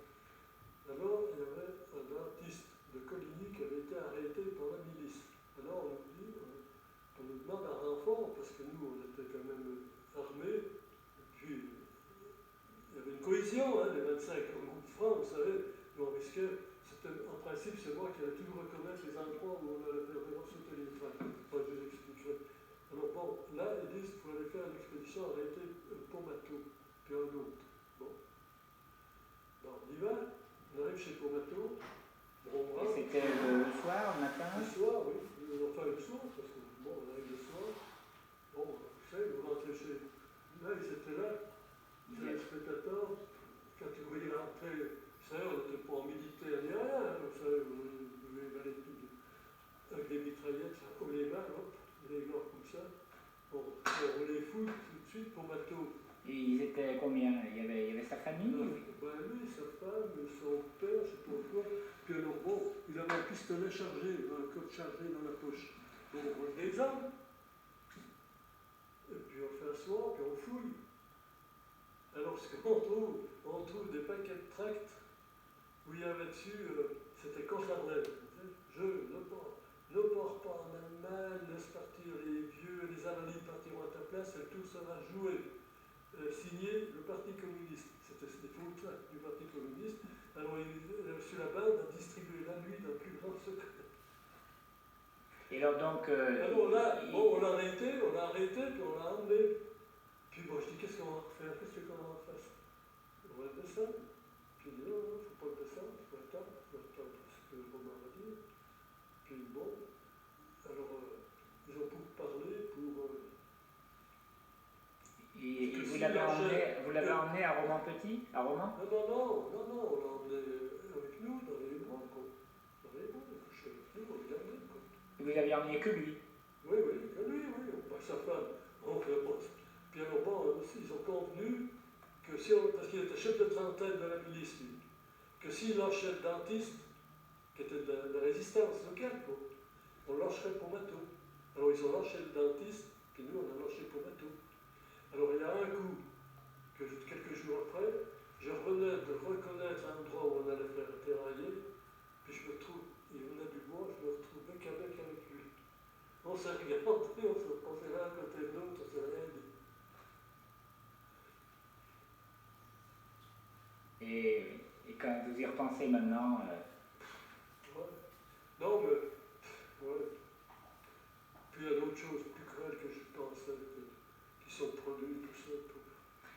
Speaker 2: Alors, il y avait un dentiste de Coligny qui avait été arrêté par la milice. Alors, on nous dit, on nous demande un renfort, parce que nous, on était quand même armés. Et puis, il y avait une cohésion, hein, les 25 groupes francs, vous savez. On risquait, en principe, c'est moi qui allais toujours reconnaître les endroits où on allait faire sauter les trains. Enfin, je vous expliquerai. Alors bon, là, ils disent qu'il faut aller faire une expédition, arrêter Pomato, puis un autre. Bon. Alors, on y va, on arrive chez Pomato.
Speaker 1: C'était le soir, le matin?
Speaker 2: Le soir, oui. Enfin, le soir, parce que bon, on arrive le soir. Bon, vous savez, vous rentrez chez... Là, ils étaient là, les spectateurs. Quand ils voyaient rentrer, vous savez, on n'était pas en militaire ni rien. Vous savez, vous aller tout avec des mitraillettes, ça comme les mains, hop, les gars comme ça. Bon, on les fout tout de suite pour bateau.
Speaker 1: Et ils étaient combien? Il y avait sa famille?
Speaker 2: Ben lui, sa femme, son père, je ne sais pas quoi. Puis alors bon, il avait un pistolet chargé, un code chargé dans la poche. Donc on le désarme. Et puis on fait asseoir, puis on fouille. Alors ce qu'on trouve, on trouve des paquets de tracts où il y avait dessus, c'était Concernel. Je ne pars pas en Allemagne, laisse partir les vieux, les Invalides partiront à ta place et tout sera joué. Signé le Parti communiste. C'était des faux tracts du Parti communiste. Alors, sur la bande, a distribué la nuit dans le plus grand secret.
Speaker 1: Et alors, donc.
Speaker 2: Alors là, bon, on l'a arrêté, puis on l'a emmené. Puis bon, je dis, qu'est-ce qu'on va faire? Qu'est-ce qu'on va faire? On va le descendre. Puis il dit, non, il ne faut pas le descendre, il faut attendre ce que Romain va dire. Puis bon, alors, ils ont beaucoup parlé pour.
Speaker 1: Et vous l'avez emmené à Romans-Petit? À Romans?
Speaker 2: Non, on l'a emmené avec nous dans les bras, quoi. Dans les bras, il couchait avec nous, on regardait, quoi.
Speaker 1: Vous l'avez emmené que lui?
Speaker 2: Oui, que lui, oui. Pas sa femme. Puis alors, bon, aussi, ils ont convenu que si on, parce qu'il était chef de trentaine de la milice, lui, que s'il lâchait le dentiste, qui était de la résistance locale, quoi, on lâcherait Pomato. Alors, ils ont lâché le dentiste, puis nous, on a lâché Pomato. Alors, il y a un coup, que quelques jours après, je revenais de reconnaître l'endroit où on allait faire terrailler, puis je me trouve, il venait du bois, je me retrouve bec à bec avec lui. On s'est regardé, on s'est là à côté de l'autre, on s'est rien dit.
Speaker 1: Et quand vous y repensez maintenant...
Speaker 2: Ouais. Non, mais... Ouais. Puis il y a d'autres choses plus cruelles que je pensais, qui sont produites, tout ça.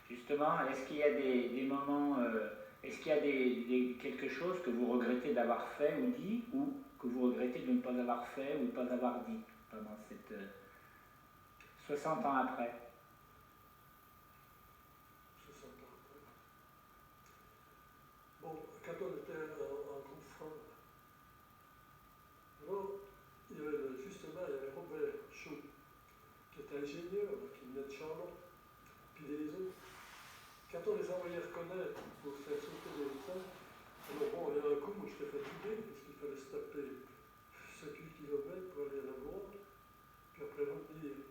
Speaker 1: Justement, est-ce qu'il y a des moments, est-ce qu'il y a quelque chose que vous regrettez d'avoir fait ou dit, ou que vous regrettez de ne pas avoir fait ou de ne pas avoir dit pendant cette 60 ans après?
Speaker 2: 60 ans après. Bon, quand on était en groupe franc, alors, il y avait Robert Chaud, qui était ingénieur, qui venait de Charlotte, puis des autres. Quand on les envoyait reconnaître pour faire sauter les trains, alors bon, il y a un coup où j'étais fatigué, parce qu'il fallait se taper 7-8 km pour aller à la boîte, puis après revenir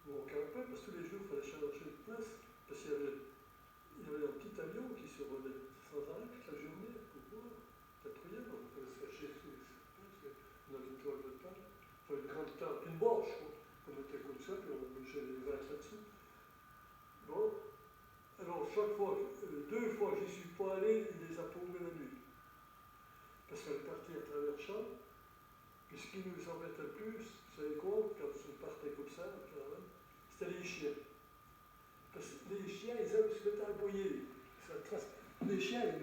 Speaker 2: où on campait, parce que tous les jours, il fallait changer de place, parce qu'il y avait un petit avion qui se relève sans arrêt toute la journée pour voir, patrouiller, on fallait se cacher sous les parce qu'on avait une toile de table, enfin une grande table, une bâche, quoi. On était comme ça, puis on bougeait les verres là-dessous. Bon. Alors, chaque fois, 2 fois que j'y suis pas allé, il les a paumés la nuit. Parce qu'elle partait à travers le champ, puis ce qui nous embêtait le plus, vous savez quoi, quand on partait comme ça,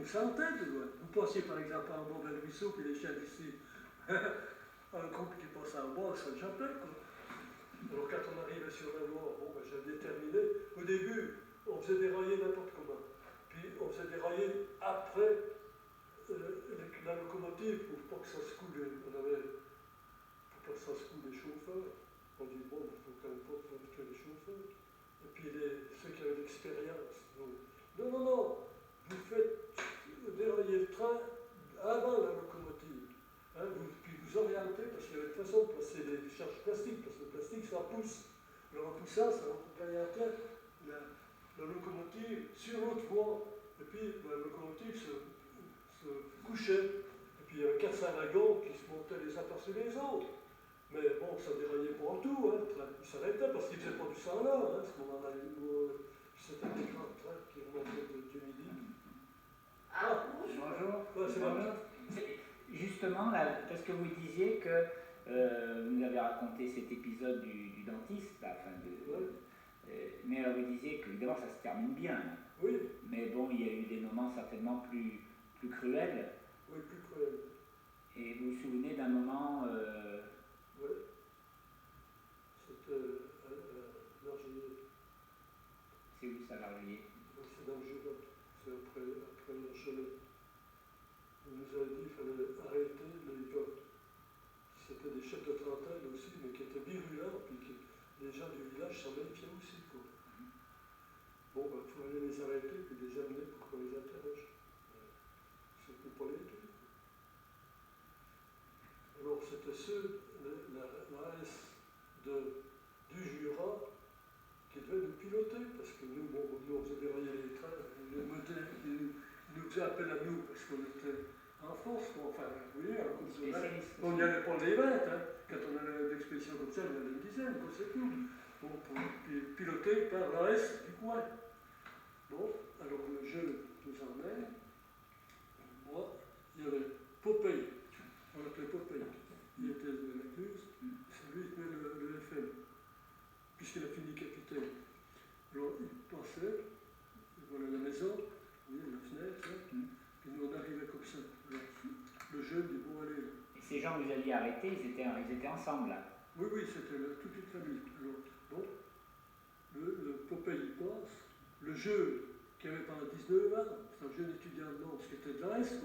Speaker 2: ça en tête, quoi. Vous pensiez par exemple à un mauvais ruisseau, puis les chiens d'ici, un couple qui passe à un bois, ça le chapelle, quoi. Alors quand on arrivait sur la voie, bon, ben, j'ai déterminé. Au début, on faisait dérailler n'importe comment. Puis on faisait dérailler après la locomotive pour pas que ça se coule. On avait, pour pas que ça se coule les chauffeurs. On dit, bon, il faut quand même pas que les chauffeurs. Et puis ceux qui avaient l'expérience. Non, non, non, vous faites dérailler le train avant la locomotive. Hein, puis vous orientez, parce qu'il y avait une façon de passer les charges plastiques, parce que le plastique, ça pousse. Alors en poussant, ça orientait la locomotive sur l'autre voie. Et puis la locomotive se couchait. Et puis il y avait 400 wagons qui se montaient les uns par-dessus les autres. Mais bon, ça déraillait pas en tout, hein, le train. Il s'arrêtait parce qu'il ne faisait pas du 100 à l'heure, hein, ce moment-là. C'était des grands trains qui remontaient de midi.
Speaker 1: Ah, bonjour.
Speaker 2: Ouais, c'est bon.
Speaker 1: Justement, là, parce que vous disiez que vous nous avez raconté cet épisode du dentiste, là, mais alors vous disiez qu'évidemment ça se termine bien. Là.
Speaker 2: Oui.
Speaker 1: Mais bon, il y a eu des moments certainement plus cruels.
Speaker 2: Oui, plus cruels.
Speaker 1: Et vous vous souvenez d'un moment
Speaker 2: Oui. C'était l'Argelier.
Speaker 1: C'est où ça, l'Argelier?
Speaker 2: C'est dans le Jura. C'est après l'Argelier. On nous a dit qu'il fallait arrêter les votes. C'était des chefs de trentaine aussi, mais qui étaient virulents, puis que les gens du village s'en méfiaient aussi, quoi. Bon, ben, il faut aller les arrêter, puis les amener pour qu'on les interroge. Surtout pas les tuer. Alors, c'était la S du Jura qui devait nous piloter, parce que nous, bon, nous on faisait dérailler les trains, ils nous faisaient appel à nous, parce qu'on était en France, enfin, vous voyez, en course de vin, on n'y allait pas les 20, hein. Quand on allait une expédition comme ça, on allait une dizaine, quoi, c'est tout. Bon, piloté par l'AS du coin. Bon, alors le jeu nous emmène. Moi, il y avait Popeye, on l'appelait Popeye, il était de la Cluse, c'est lui qui tenait le FM, puisqu'il a fini capitaine. Alors il passait, voilà la maison, vous voyez, la fenêtre, là, puis nous on arrivait comme ça. Alors, le jeune dit bon, allez.
Speaker 1: Et ces gens que vous aviez arrêtés, ils étaient ensemble là?
Speaker 2: Oui, oui, c'était toute une famille. Alors, bon, le Popeye il passe, le jeune qui avait pendant 19 ans, c'est un jeune étudiant de Nantes, qui était de l'Est,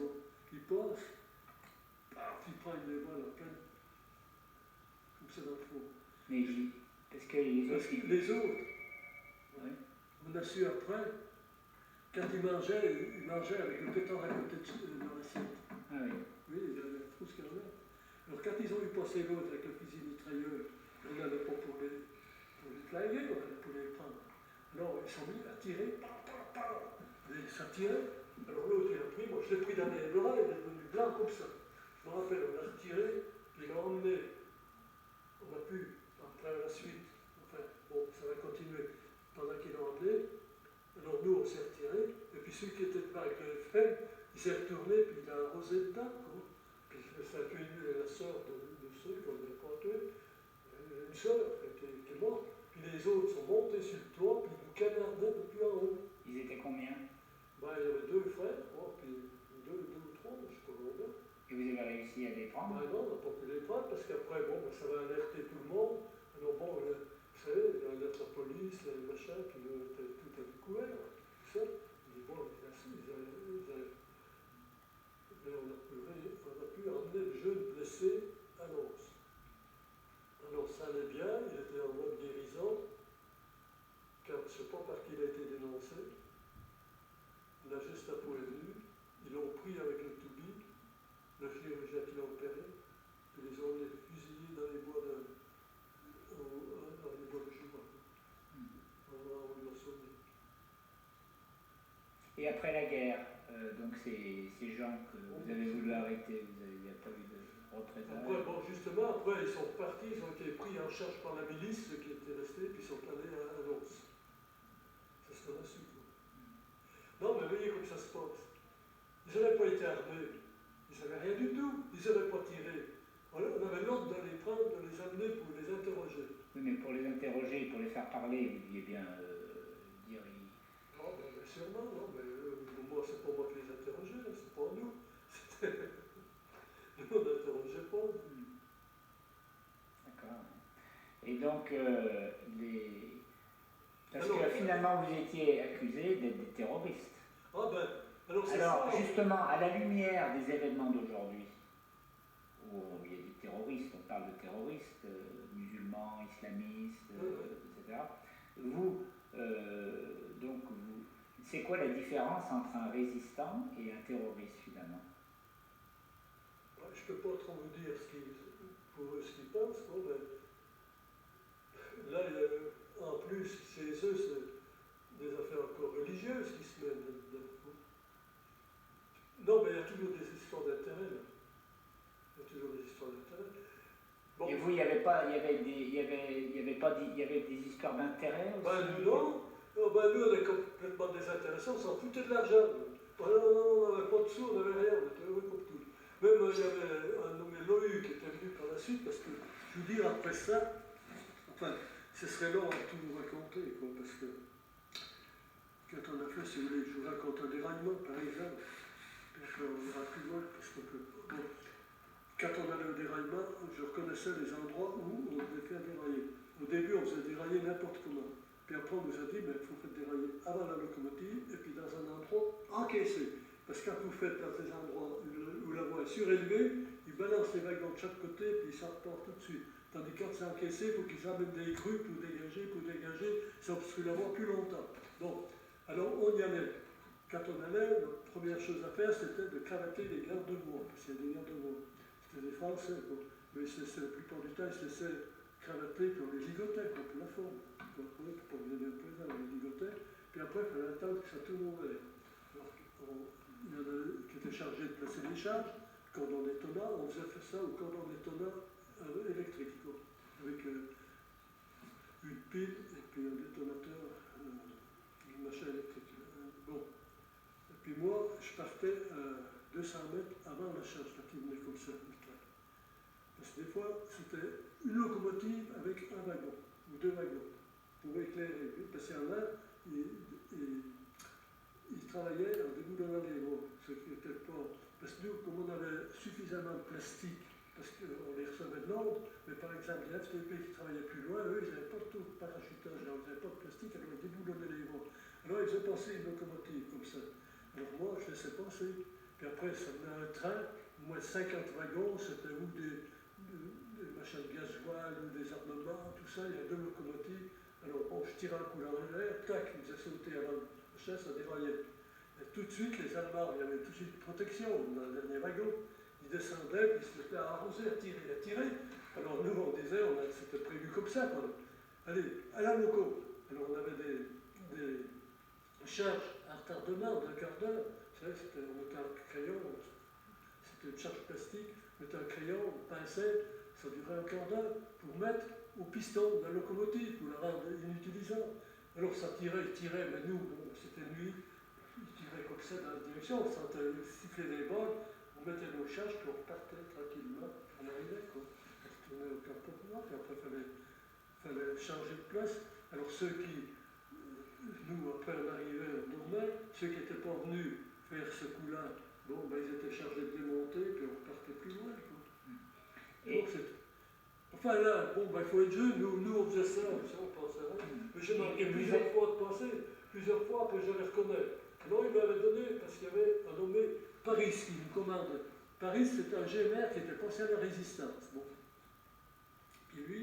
Speaker 2: il passe, paf, il prend une voile en pleine, comme ça dans le fond.
Speaker 1: Mais parce que les autres,
Speaker 2: oui. On a su après, quand ils mangeaient avec le pétard à côté de leur assiette.
Speaker 1: Ah oui.
Speaker 2: Oui, il y a la trousse qu'il y en a. Alors quand ils ont eu passé l'autre avec le fusil mitrailleur, on n'allait pas pour les flinguer, on allait pour les prendre. Alors ils sont mis à tirer, et ça tirait. Alors l'autre il a pris, moi je l'ai pris dans les bras, il est devenu blanc comme ça. Je me rappelle, on a retiré, puis il a emmené. On a pu, après la suite, enfin, bon, ça va continuer pendant qu'il a emmené. Alors nous on s'est retiré, et puis celui qui était devant avec le FM, il s'est retourné, puis il a arrosé dedans, quoi. Puis ça a tué la sœur de ceux qu'on n'avait pas tué. Une sœur qui est morte. Puis les autres sont montés sur le toit, puis ils nous canardaient depuis en haut.
Speaker 1: Ils étaient combien?
Speaker 2: Ben, il y avait 2 frères, puis 2 ou 3, je ne sais pas combien.
Speaker 1: Et vous avez réussi à les prendre?
Speaker 2: Ben non, on n'a pas pu les prendre, parce qu'après, bon, ben, ça va alerter tout le monde. Alors bon, vous savez, il alerte la police, les machins, puis tout a découvert, tout ça. On dit, bon, mais on a pu emmener le jeune blessé à Lons. Alors ça allait bien, il était en mode guérison. Quand je ne sais pas par qui il a été dénoncé, la Gestapo est venue, ils l'ont pris avec le toubib, le chirurgien qui l'a opéré, puis ils ont fusillés dans les bois de Jura. On l'a sauvé.
Speaker 1: Et après la guerre, donc ces gens que vous avez voulu arrêter, il n'y a pas eu de représailles?
Speaker 2: Après, bon, justement, après ils sont partis, ils ont été pris en charge par la milice, ceux qui étaient restés, puis ils sont allés à Lons. C'est ce qu'on a su. Non, mais voyez comme ça se passe. Ils n'avaient pas été armés, ils n'avaient rien du tout, ils n'avaient pas tiré. On avait l'ordre de les prendre, de les amener pour les interroger.
Speaker 1: Oui, mais pour les interroger, pour les faire parler, vous deviez bien dire...
Speaker 2: Non, ben, sûrement, non, mais moi, c'est pas moi qui les interrogeais.
Speaker 1: Et donc, parce que finalement, vous étiez accusés d'être des terroristes.
Speaker 2: Ah ben, alors c'est
Speaker 1: Alors,
Speaker 2: ça.
Speaker 1: justement, à la lumière des événements d'aujourd'hui, où il y a des terroristes, on parle de terroristes, musulmans, islamistes, etc. Vous, c'est quoi la différence entre un résistant et un terroriste finalement?
Speaker 2: Je ne peux pas trop vous dire pour eux ce qu'ils pensent. Bon, ben, là, en plus, chez eux, c'est des affaires encore religieuses qui se mènent là-dedans. Non, mais il y a toujours des histoires d'intérêt, là. Il y a toujours des histoires d'intérêt. Bon.
Speaker 1: Et vous, il y avait des histoires d'intérêt aussi?
Speaker 2: Ben non. Oh, ben, nous, on est complètement désintéressés, on s'en foutait de l'argent. Ben, non, on n'avait pas de sous, on n'avait rien, on était heureux comme tout. Même il y avait un nommé Lohu qui était venu par la suite, parce que, je veux dire, après ça, enfin, ce serait long à tout vous raconter, quoi, parce que quand on a fait, si vous voulez, je vous raconte un déraillement, par exemple, puis on ira plus loin, parce que bon, quand on allait au déraillement, je reconnaissais les endroits où on devait faire dérailler. Au début, on faisait dérailler n'importe comment. Puis après, on nous a dit, il faut faire dérailler avant la locomotive, et puis dans un endroit encaissé. Parce que quand vous faites dans des endroits où la voie est surélevée, ils balancent les wagons de chaque côté, puis ils s'en repartent tout de suite. Tandis que quand c'est encaissé, il faut qu'ils amènent des crues pour dégager, ça obstrue la voie plus longtemps. Bon, alors on y allait. Quand on allait, la première chose à faire, c'était de cravater les garde-voies, parce qu'il y a des garde-voies. C'était des Français, quoi. Mais la plupart du temps, ils se laissaient cravater, puis on les ligotait, pour la forme. Pour pas vous aider un peu, on les ligotait. Puis après, il fallait attendre que ça tourne au vert. Alors, il y en a qui étaient chargés de placer les charges, cordon étonnant, on faisait faire ça au cordon étonnant électrique, quoi, avec une pile et puis un détonateur, une machine électrique. Bon. Et puis moi, je partais 200 mètres avant la charge, quand il venait comme ça, le train. Parce que des fois, c'était une locomotive avec un wagon, ou deux wagons, pour éclairer. Parce qu'il y en a, ils travaillaient en déboulonnant les voies, ce qui n'était pas... Parce que nous, comme on avait suffisamment de plastique, parce qu'on les recevait de Londres, mais par exemple, les FTP qui travaillaient plus loin, eux, ils n'avaient pas de taux de parachutage, ils n'avaient pas de plastique, alors ils déboulonnaient les voies. Alors ils faisaient passer une locomotive comme ça. Alors moi, je laissais passer. Puis après, ça venait un train, au moins 50 wagons, c'était ou des machins de gasoil, ou des armements, tout ça, il y a deux locomotives. Alors bon, je tirais un coup dans l'air, tac, ils faisaient sauter avant le chasse, ça déraillait. Et tout de suite, les Allemands, il y avait tout de suite une protection dans le dernier wagon. Ils descendaient, puis ils se mettaient à arroser, à tirer. Alors nous, on disait, c'était prévu comme ça, quoi. Allez, à la loco. Alors on avait des charges à retardement d'un quart d'heure. Vous savez, on mettait un crayon, c'était une charge plastique, on mettait un crayon, on pinçait, ça durait un quart d'heure pour mettre au piston de la locomotive, pour la rendre inutilisable. Alors ça tirait, mais nous, c'était nuit, il tirait comme ça dans la direction, on sentait siffler des balles, on mettait nos charges, puis on repartait tranquillement, on arrivait, quoi. On retournait au campement, puis après, il fallait changer de place. Alors ceux qui, nous, après on arrivait, on dormait, ceux qui n'étaient pas venus faire ce coup-là, bon, ben, ils étaient chargés de démonter, puis on repartait plus loin, quoi. Donc, enfin là, bon, ben, il faut être jeune, nous on faisait ça, on pensait à rien. Mais j'ai marqué plusieurs fois de passer, plusieurs fois, après je les reconnais. Alors il m'avait donné, parce qu'il y avait un nommé Paris qui nous commandait. Paris, c'était un GMR qui était passé à la résistance. Bon. Puis lui.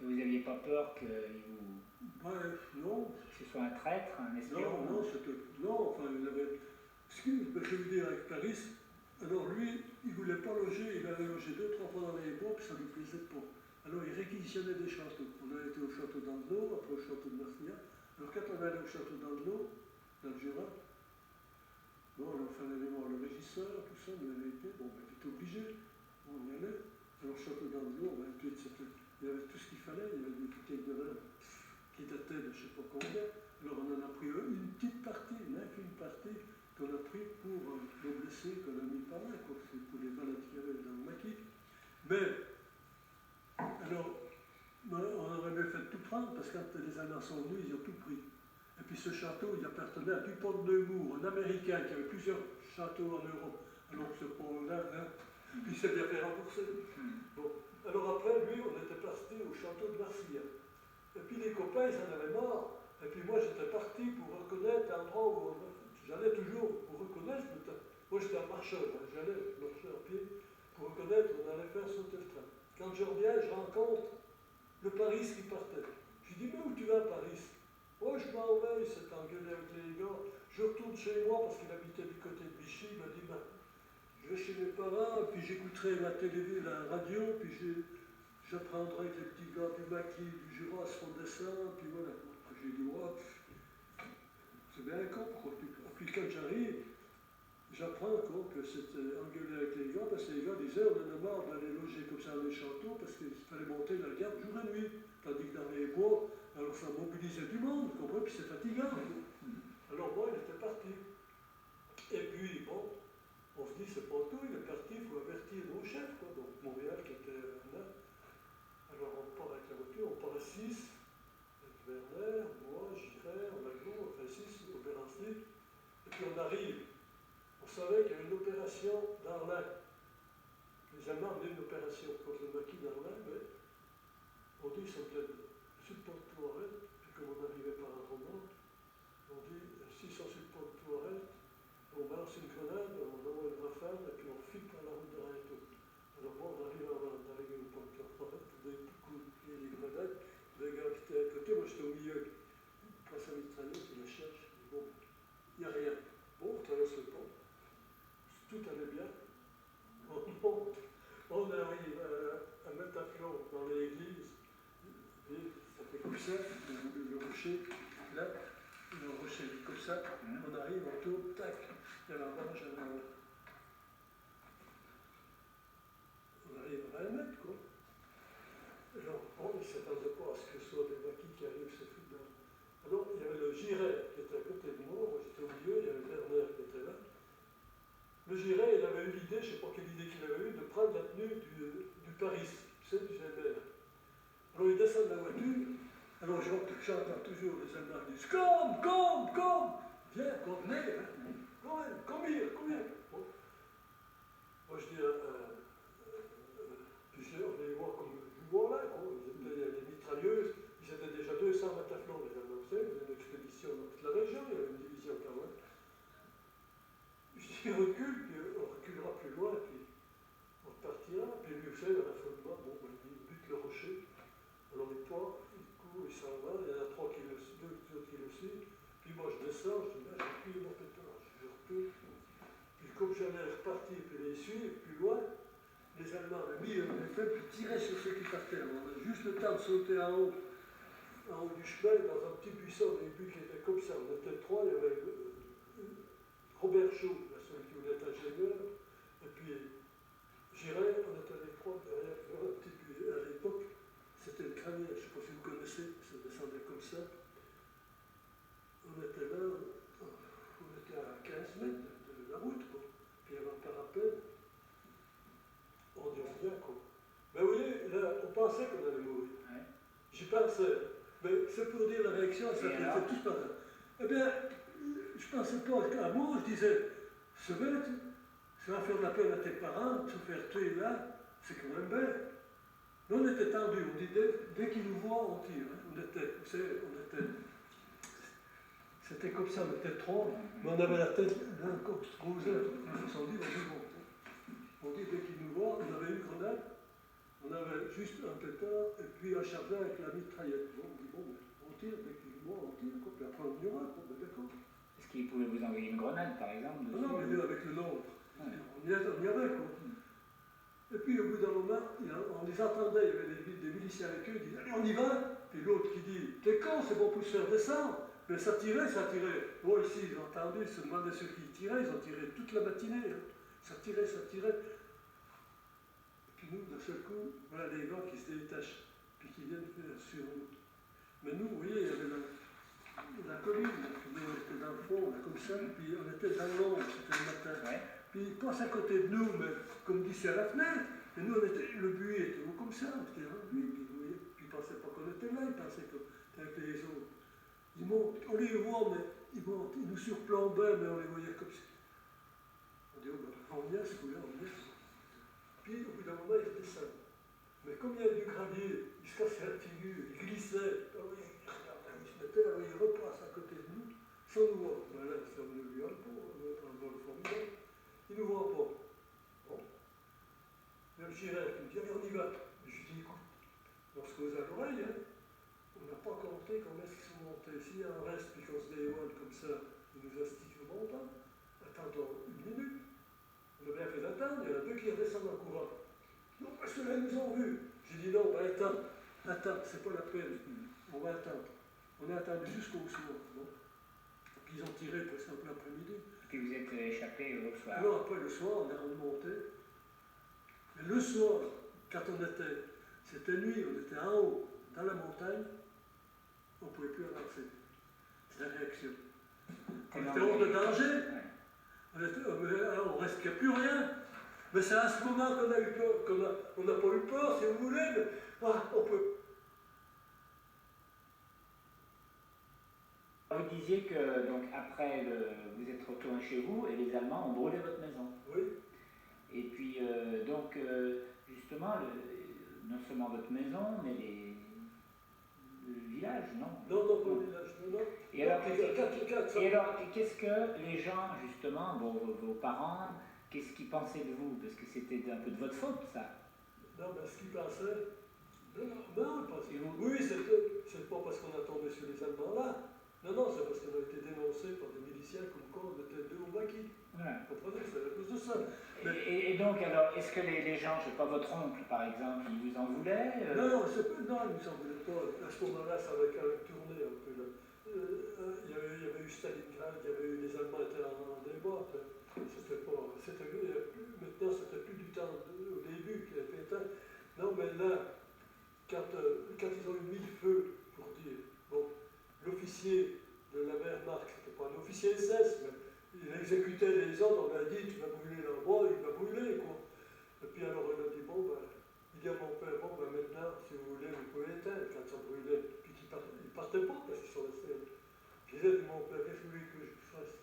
Speaker 1: Et vous n'aviez pas peur qu'il vous.
Speaker 2: Ben, non.
Speaker 1: Que ce soit un traître, un espion?
Speaker 2: Non, enfin, il avait. Je veux dire, avec Paris, alors lui, il ne voulait pas loger, il avait logé 2-3 fois dans les bois, puis ça ne lui plaisait pas. Alors il réquisitionnait des châteaux. On a été au château d'Andelot, après au château de Martignac. Alors quand on allait au château d'Andelot, dans le Jura, bon, alors il fallait aller voir le régisseur, tout ça, on avait été, bon, ben, il était obligé, on y allait. Alors au château d'Andelot, ben, il y avait tout ce qu'il fallait, il y avait des bouteilles de vin qui dataient de je ne sais pas combien. Alors on en a pris une petite partie, une infime partie, qu'on a pris pour nos blessés, qu'on a mis par là, quoi, c'est pour les malades qui avaient dans le maquis. Mais, alors, on aurait mieux fait de tout prendre, parce que quand les Allemands sont venus, ils ont tout pris. Et puis ce château, il appartenait à Dupont de Nemours, un Américain qui avait plusieurs châteaux en Europe. Alors ce pauvre-là, il s'est bien fait rembourser. Bon. Alors après, lui, on était parti au château de Marseille. petits copains, ils en avaient marre. Et puis moi, j'étais parti pour reconnaître l'endroit où j'allais toujours pour reconnaître. Moi, j'étais un marcheur, hein, j'allais marcher à pied pour reconnaître, on allait faire sauter le train. Quand je reviens, je rencontre le Paris qui partait. Je lui dis, mais où tu vas, Paris? Oh, je m'en vais, il s'est engueulé avec les gars. Je retourne chez moi parce qu'il habitait du côté de Vichy. Il m'a dit, ben, je vais chez mes parents, puis j'écouterai la télé, la radio, puis j'apprendrai que les petits gars du Maquis, du Jura se font descendre, puis voilà. Après, j'ai dit, ouais, c'est bien con, pourquoi tu... Puis quand j'arrive, j'apprends que c'était engueulé avec les gars, parce que les gars disaient, on en a marre d'aller loger comme ça dans les châteaux, parce qu'il fallait monter la garde jour et nuit. Tandis que dans les bois, alors ça mobilisait du monde, vous comprenez, puis c'est fatigant. Alors moi, il était parti. Et puis, bon, on se dit, c'est pas tout, il est parti, il faut avertir nos chefs, quoi. Donc Montréal qui était là. Alors on part avec la voiture, on part à 6, avec Werner, moi, Girard, Maglo, enfin 6, au Bérancier. Et puis on arrive. On savait qu'il y avait une opération d'Arlin. Les Allemands menaient une opération contre le maquis d'Arlin, mais on dit qu'ils sont peut-être sur le pont de Touareg, puis comme on arrivait par un roman, on dit, s'ils sont sur le pont de Touareg, on balance une grenade, on envoie une rafale, et puis on file par la route de Rinto. Alors bon, on arrive avant d'arriver au pont de Touareg, on a des coups de pied, les grenades, les gars qui étaient à côté, moi j'étais au milieu, il passe à mitrailleuse, il la cherche, bon, il n'y a rien. Bon, on traverse le pont, tout allait bien, on monte, on arrive à Metaflon, dans l'église, et ça fait comme ça, le rocher, là, le rocher comme ça, on arrive, on tourne, tac, il y a la marche à la... On arrive à 20 mètres, quoi. Alors, on ne s'attendait pas à ce que ce soit des maquis qui arrivent, c'est fou de... Alors, il y avait le Giret qui était à côté de moi j'étais au milieu, il y avait Werner qui était là. Le Giret, il avait eu l'idée, je ne sais pas quelle idée qu'il avait eue, de prendre la tenue du Paris, c'est du Gilbert. Alors, il descend de la voiture, alors j'entends toujours les Allemands qui disent Komm, viens, venez, hein. Combien. Bon. Moi, je dis, puis on allait voir comme du bois là, quoi. Ils étaient les mitrailleuses, ils étaient déjà 200 à Mataflon, les Allemands, vous savez, une expédition dans toute la région, il y avait une division quand même. Je dis, recule, puis on reculera plus loin, puis on repartira, puis lui, vous savez, dans l'affolement, bon, ben, il bute le rocher, alors il part, il court, il s'en va, il y en a 3 qui le suivent, 2 qui le suivent, puis moi je descends, je dis, là, j'ai pris mon pétard, je recule, puis comme j'allais repartir, puis les suivre plus loin, les Allemands avaient mis un effet, puis tiraient sur ceux qui partaient. On a juste le temps de sauter en haut du chemin, dans un petit buisson, des buts qui étaient comme ça. On était 3, il y avait Robert Chaud, celui qui voulait être ingénieur, et puis Giret, on était les 3 derrière un petit buis. À l'époque, c'était le crânier, je ne sais pas si vous connaissez, ça descendait comme ça. On était là, on était à 15 mètres de la route, quoi. Puis il y avait un parapet. On dit on vient, quoi. Mais vous voyez, là, on pensait qu'on allait mourir. Ouais. J'y pensais. Mais c'est pour dire la réaction, ça fait tous par là. Eh bien, je ne pensais pas à moi, je disais, ce bête, ça va faire de la peine à tes parents, de se faire tuer là, c'est quand même bête. Nous, on était tendus, on dit, dès qu'ils nous voient, on tire. Hein. On était, vous savez, c'était comme ça, on était 3, mais on avait la tête d'un coup, on s'en dit, on dit, dès qu'ils nous voient, on avait une grenade, on avait juste un pétard, et puis un chargeur avec la mitraillette. Bon, on dit, bon, on tire, dès qu'ils nous voient, on tire, quoi. Puis après on y aura, quoi, d'accord.
Speaker 1: Est-ce qu'ils pouvaient vous envoyer une grenade, par exemple?
Speaker 2: Non, mais avec le nôtre. Ouais. On y avait, quoi. Et puis au bout d'un moment, on les entendait, il y avait des miliciens avec eux, ils disaient, allez, on y va. Puis l'autre qui dit, t'es con, c'est bon pour se faire descendre. Mais ça tirait. Bon, ici, ils ont entendu, ils se demandaient ceux qui tiraient, ils ont tiré toute la matinée. Hein. Ça tirait. Et puis nous, d'un seul coup, voilà les gars qui se détachent, puis qui viennent sur nous. Mais nous, vous voyez, il y avait la colline, nous on était dans le fond, là, comme ça, puis on était dans l'ombre, c'était le matin. Ouais. Puis ils passent à côté de nous, mais comme d'ici à la fenêtre. Et nous, le buis était comme ça, on était dans le buis, puis ils ne pensaient pas qu'on était là, ils pensaient qu'on était avec les autres. Ils montent, on les voit, mais ils nous surplombaient, mais on les voyait comme ça. On dit, oh ben, on vient ce coup-là, on vient. Puis au bout d'un moment, ils redescendent. Mais comme il y avait du gravier, ils se cassaient la figure, ils glissaient. sans nous voir. Ben là, c'est venu lui un vol formidable. Il ne nous voit pas. Bon. Il y a le Chirac qui me dit, allez, on y va. Je lui dis, écoute, on se cause à l'oreille, hein. On n'a pas compté combien ils sont montés. S'il y a un reste, puis qu'on se dévoile comme ça, il nous astique le montant. Attends une minute. On a bien fait d'attendre, il y en a deux qui redescendent en courant. Non, parce que là, ils nous ont vus. J'ai dit non, attends, c'est pas la peine. On va attendre. On a attendu jusqu'au soir. Bon. Puis ils ont tiré presque en plein après-midi.
Speaker 1: Puis vous êtes échappé au soir.
Speaker 2: Non, après le soir, on est remonté. Mais le soir, quand c'était nuit, on était en haut, dans la montagne, on ne pouvait plus avancer. C'est la réaction. On était hors de danger. On ne risquait plus rien. Mais c'est à ce moment qu'on a eu peur, qu'on n'a pas eu peur, si vous voulez. Mais, on peut.
Speaker 1: Vous disiez que donc après vous êtes retourné chez vous et les Allemands ont brûlé votre maison.
Speaker 2: Oui.
Speaker 1: Et puis justement, non seulement votre maison, mais le village, non?
Speaker 2: Non, pas le village, non.
Speaker 1: Et alors, qu'est-ce que les gens, justement, vos parents, qu'est-ce qu'ils pensaient de vous? Parce que c'était un peu de votre faute, ça.
Speaker 2: Non, mais ce qu'ils pensaient. Non, parce que. Oui, c'est pas parce qu'on a tombé sur les Allemands là. Non, c'est parce qu'on a été dénoncés par des miliciens comme quoi on était deux au maquis.
Speaker 1: Voilà.
Speaker 2: Vous comprenez? C'est à cause de ça.
Speaker 1: Et donc, alors, est-ce que les gens, je ne sais pas, votre oncle, par exemple, il vous en voulait
Speaker 2: Non, il ne me semblait pas. À ce moment-là, ça avait quand même tourné un peu. Là. Il y avait eu Stalingrad, il y avait eu les Allemands étaient en débat. C'était pas. Maintenant, c'était plus du temps au début qui avait été. Non, mais là, quand ils ont mis le feu, pour dire, bon, l'officier de la Wehrmacht, c'était pas un officier SS, mais il exécutait les ordres, on lui a dit, tu vas brûler l'endroit, il va brûler, quoi. Et puis alors on a dit, bon, ben, il dit à mon père, bon, ben maintenant, si vous voulez, vous pouvez éteindre quand ça brûlait. Puis ils partaient pas parce qu'ils sont restés. Je disais à mon père, qu'est-ce que vous voulez que je fasse?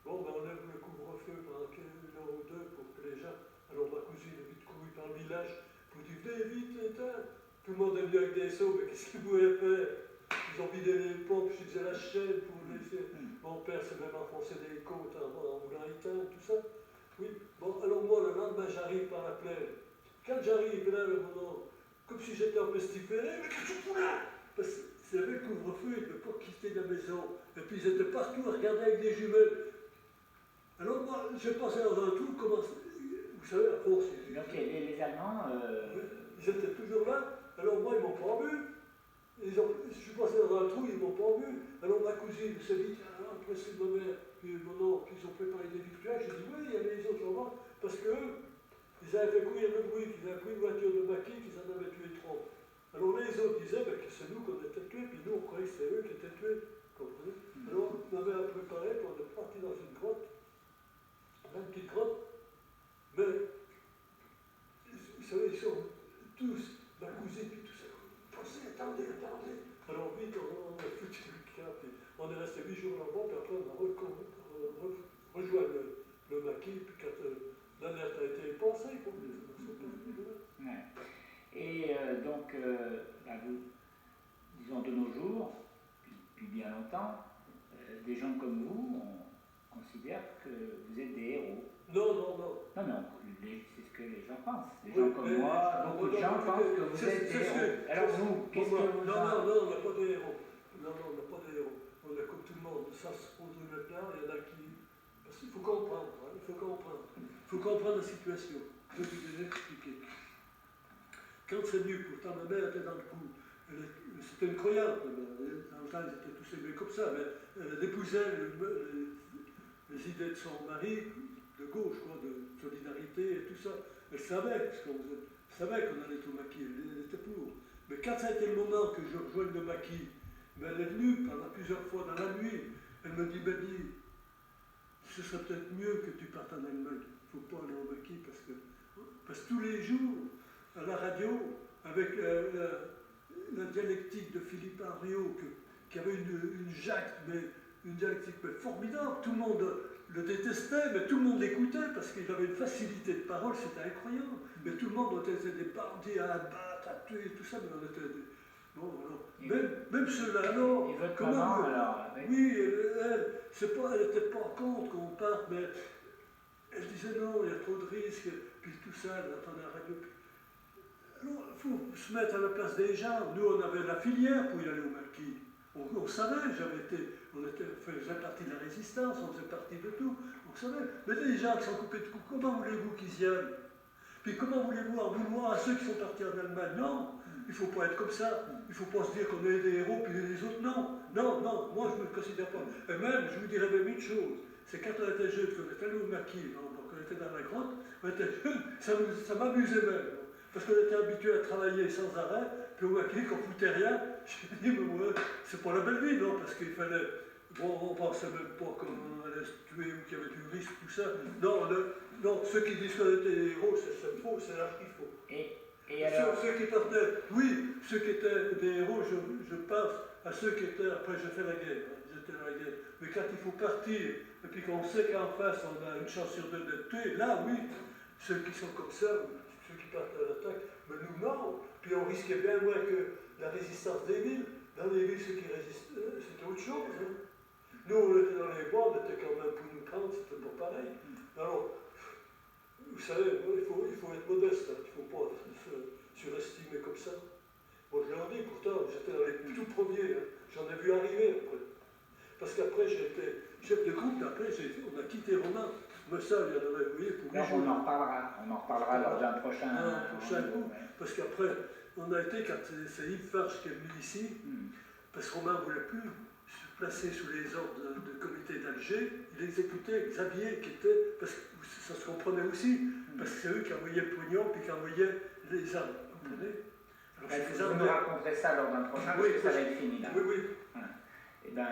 Speaker 2: Bon, ben on lève le couvre-feu pendant une heure ou deux pour que les gens. Alors ma cousine est vite courue par le village pour dire, venez vite, éteindre. Tout le monde est venu avec des seaux, mais qu'est-ce qu'ils pouvaient faire? Ils ont vidé les pompes, je disais la chaîne pour laisser. Mon père s'est même enfoncé des côtes en voulant éteindre, tout ça. Oui, bon, alors moi, le lendemain, j'arrive par la plaine. Quand j'arrive là, comme si j'étais un pestiféré, mais qu'est-ce que tu fous là? Parce que s'il y avait le couvre-feu, ils ne pouvaient pas quitter la maison. Et puis ils étaient partout à regarder avec des jumelles. Alors moi, j'ai passé dans un trou, vous savez, à force.
Speaker 1: Donc les Allemands.
Speaker 2: Ils étaient toujours là. Alors moi, ils m'ont pas vu. Je suis passé dans un trou, ils m'ont pas vu. Alors ma cousine s'est dit, après c'est ma mère, puis mon oncle, ils ont préparé des victoires. J'ai dit, oui, il y avait les autres avant, parce qu'eux, ils avaient fait courir le bruit, qu'ils avaient pris une voiture de maquis, qu'ils en avaient tué 3. Alors les autres disaient que c'est nous qu'on était tués, puis nous on croyait que c'est eux qui étaient tués. Vous comprenez? Alors ma mère a préparé, puis on est parti dans une grotte, une petite grotte, mais vous savez, ils sont tous, ma cousine, puis tout ça. Pensez, attendez. Alors vite, on a foutu le camp, puis on est resté 8 jours là-bas, puis après on a rejoint le maquis, puis quand l'alerte a été passée, quoi, les gens sont parvenus de là.
Speaker 1: Ouais. Et donc, vous, disons de nos jours, depuis bien longtemps, des gens comme vous, on considère que vous êtes des héros.
Speaker 2: Non.
Speaker 1: Non, c'est ce que les gens pensent. Les gens comme moi, beaucoup de gens pensent que vous êtes des héros. Alors vous, qu'est-ce que vous
Speaker 2: Non, on n'a pas de héros. Non, on n'a pas de héros. On est comme tout le monde. Ça se pose maintenant, il y en a qui... Parce qu'il faut comprendre, hein, il faut comprendre la situation. Je vais vous déjà expliquer. Quand c'est venu, pourtant ma mère était dans le coup. C'était une croyante, dans le temps ils étaient tous aimés comme ça, mais elle épousait les idées de son mari, de gauche, quoi, de solidarité et tout ça. Elle savait ce qu'on faisait. Elle savait qu'on allait au maquis, elle était pour. Mais quand ça a été le moment que je rejoigne le maquis, elle est venue pendant plusieurs fois dans la nuit. Elle me dit, Benny, ce serait peut-être mieux que tu partes en Allemagne. Il ne faut pas aller au maquis parce que tous les jours, à la radio, avec la dialectique de Philippe Henriot, qui avait une dialectique formidable, tout le monde le détestait, mais tout le monde l'écoutait parce qu'il avait une facilité de parole, c'était incroyable. Mais tout le monde était des bandits à abattre, à tuer, tout ça, mais on était... Bon, alors, même ceux-là, non.
Speaker 1: Et votre
Speaker 2: Comment
Speaker 1: maman,
Speaker 2: vous-
Speaker 1: alors?
Speaker 2: Oui, elle n'était pas contre qu'on parte, mais elle disait non, il y a trop de risques, puis tout ça, elle entendait la radio. Alors, il faut se mettre à la place des gens. Nous, on avait la filière pour y aller au maquis. On savait, faisait partie de la résistance, on faisait partie de tout, on savait. Mais les gens qui sont coupés de coups, comment voulez-vous qu'ils y aillent? Puis comment voulez-vous en vouloir à ceux qui sont partis en Allemagne? Non, il ne faut pas être comme ça. Il ne faut pas se dire qu'on est des héros, puis les autres, non. Non, non, moi je ne me considère pas. Et même, je vous dirais même une chose, c'est quand on était jeunes, qu'on était allé au maquis, qu'on était dans la grotte, on était jeunes, ça m'amusait même. Parce qu'on était habitués à travailler sans arrêt, puis au maquis, qu'on ne foutait rien. Je me dis, mais ouais, c'est pas la belle vie, non? Parce qu'il fallait. Bon, on ne pensait même pas qu'on allait se tuer ou qu'il y avait du risque, tout ça. Non, non, ceux qui disent qu'on était des héros, c'est faux, c'est là qu'il faut.
Speaker 1: Et alors...
Speaker 2: Ceux qui partaient, oui, ceux qui étaient des héros, je pense à ceux qui étaient, après j'ai fait la guerre, j'étais dans la guerre, mais quand il faut partir, et puis qu'on sait qu'en face on a une chance sur deux d'être tué, là oui, ceux qui sont comme ça, ceux qui partent à l'attaque, mais nous non, puis on risquait bien moins que la résistance des villes. Dans les villes, ceux qui résistaient, c'était autre chose. Hein. Nous, on était dans les bois, on était quand même pour nous prendre, c'était pas pareil. Alors, vous savez, il faut être modeste, hein. Il ne faut pas se surestimer comme ça. Moi, je leur dis, pourtant, j'étais dans les tout premiers, hein. J'en ai vu arriver après. Parce qu'après, j'ai été chef de groupe, après, on a quitté Romain. Mais ça, il y en avait, vous voyez, pour 8 jours.
Speaker 1: On en reparlera lors d'un prochain
Speaker 2: coup. Ouais. Parce qu'après, on a été, quand c'est Yves Farge qui est venu ici, parce que Romain ne voulait plus se placer sous les ordres de comité d'Alger, il exécutait Xavier, qui était, parce que ça se comprenait aussi, parce que c'est eux qui envoyaient le pognon, puis qui envoyaient les armes, vous comprenez?
Speaker 1: Vous nous raconterez ça lors d'un prochain, parce que ça va être fini là.
Speaker 2: Oui, oui.
Speaker 1: Voilà. Et bien,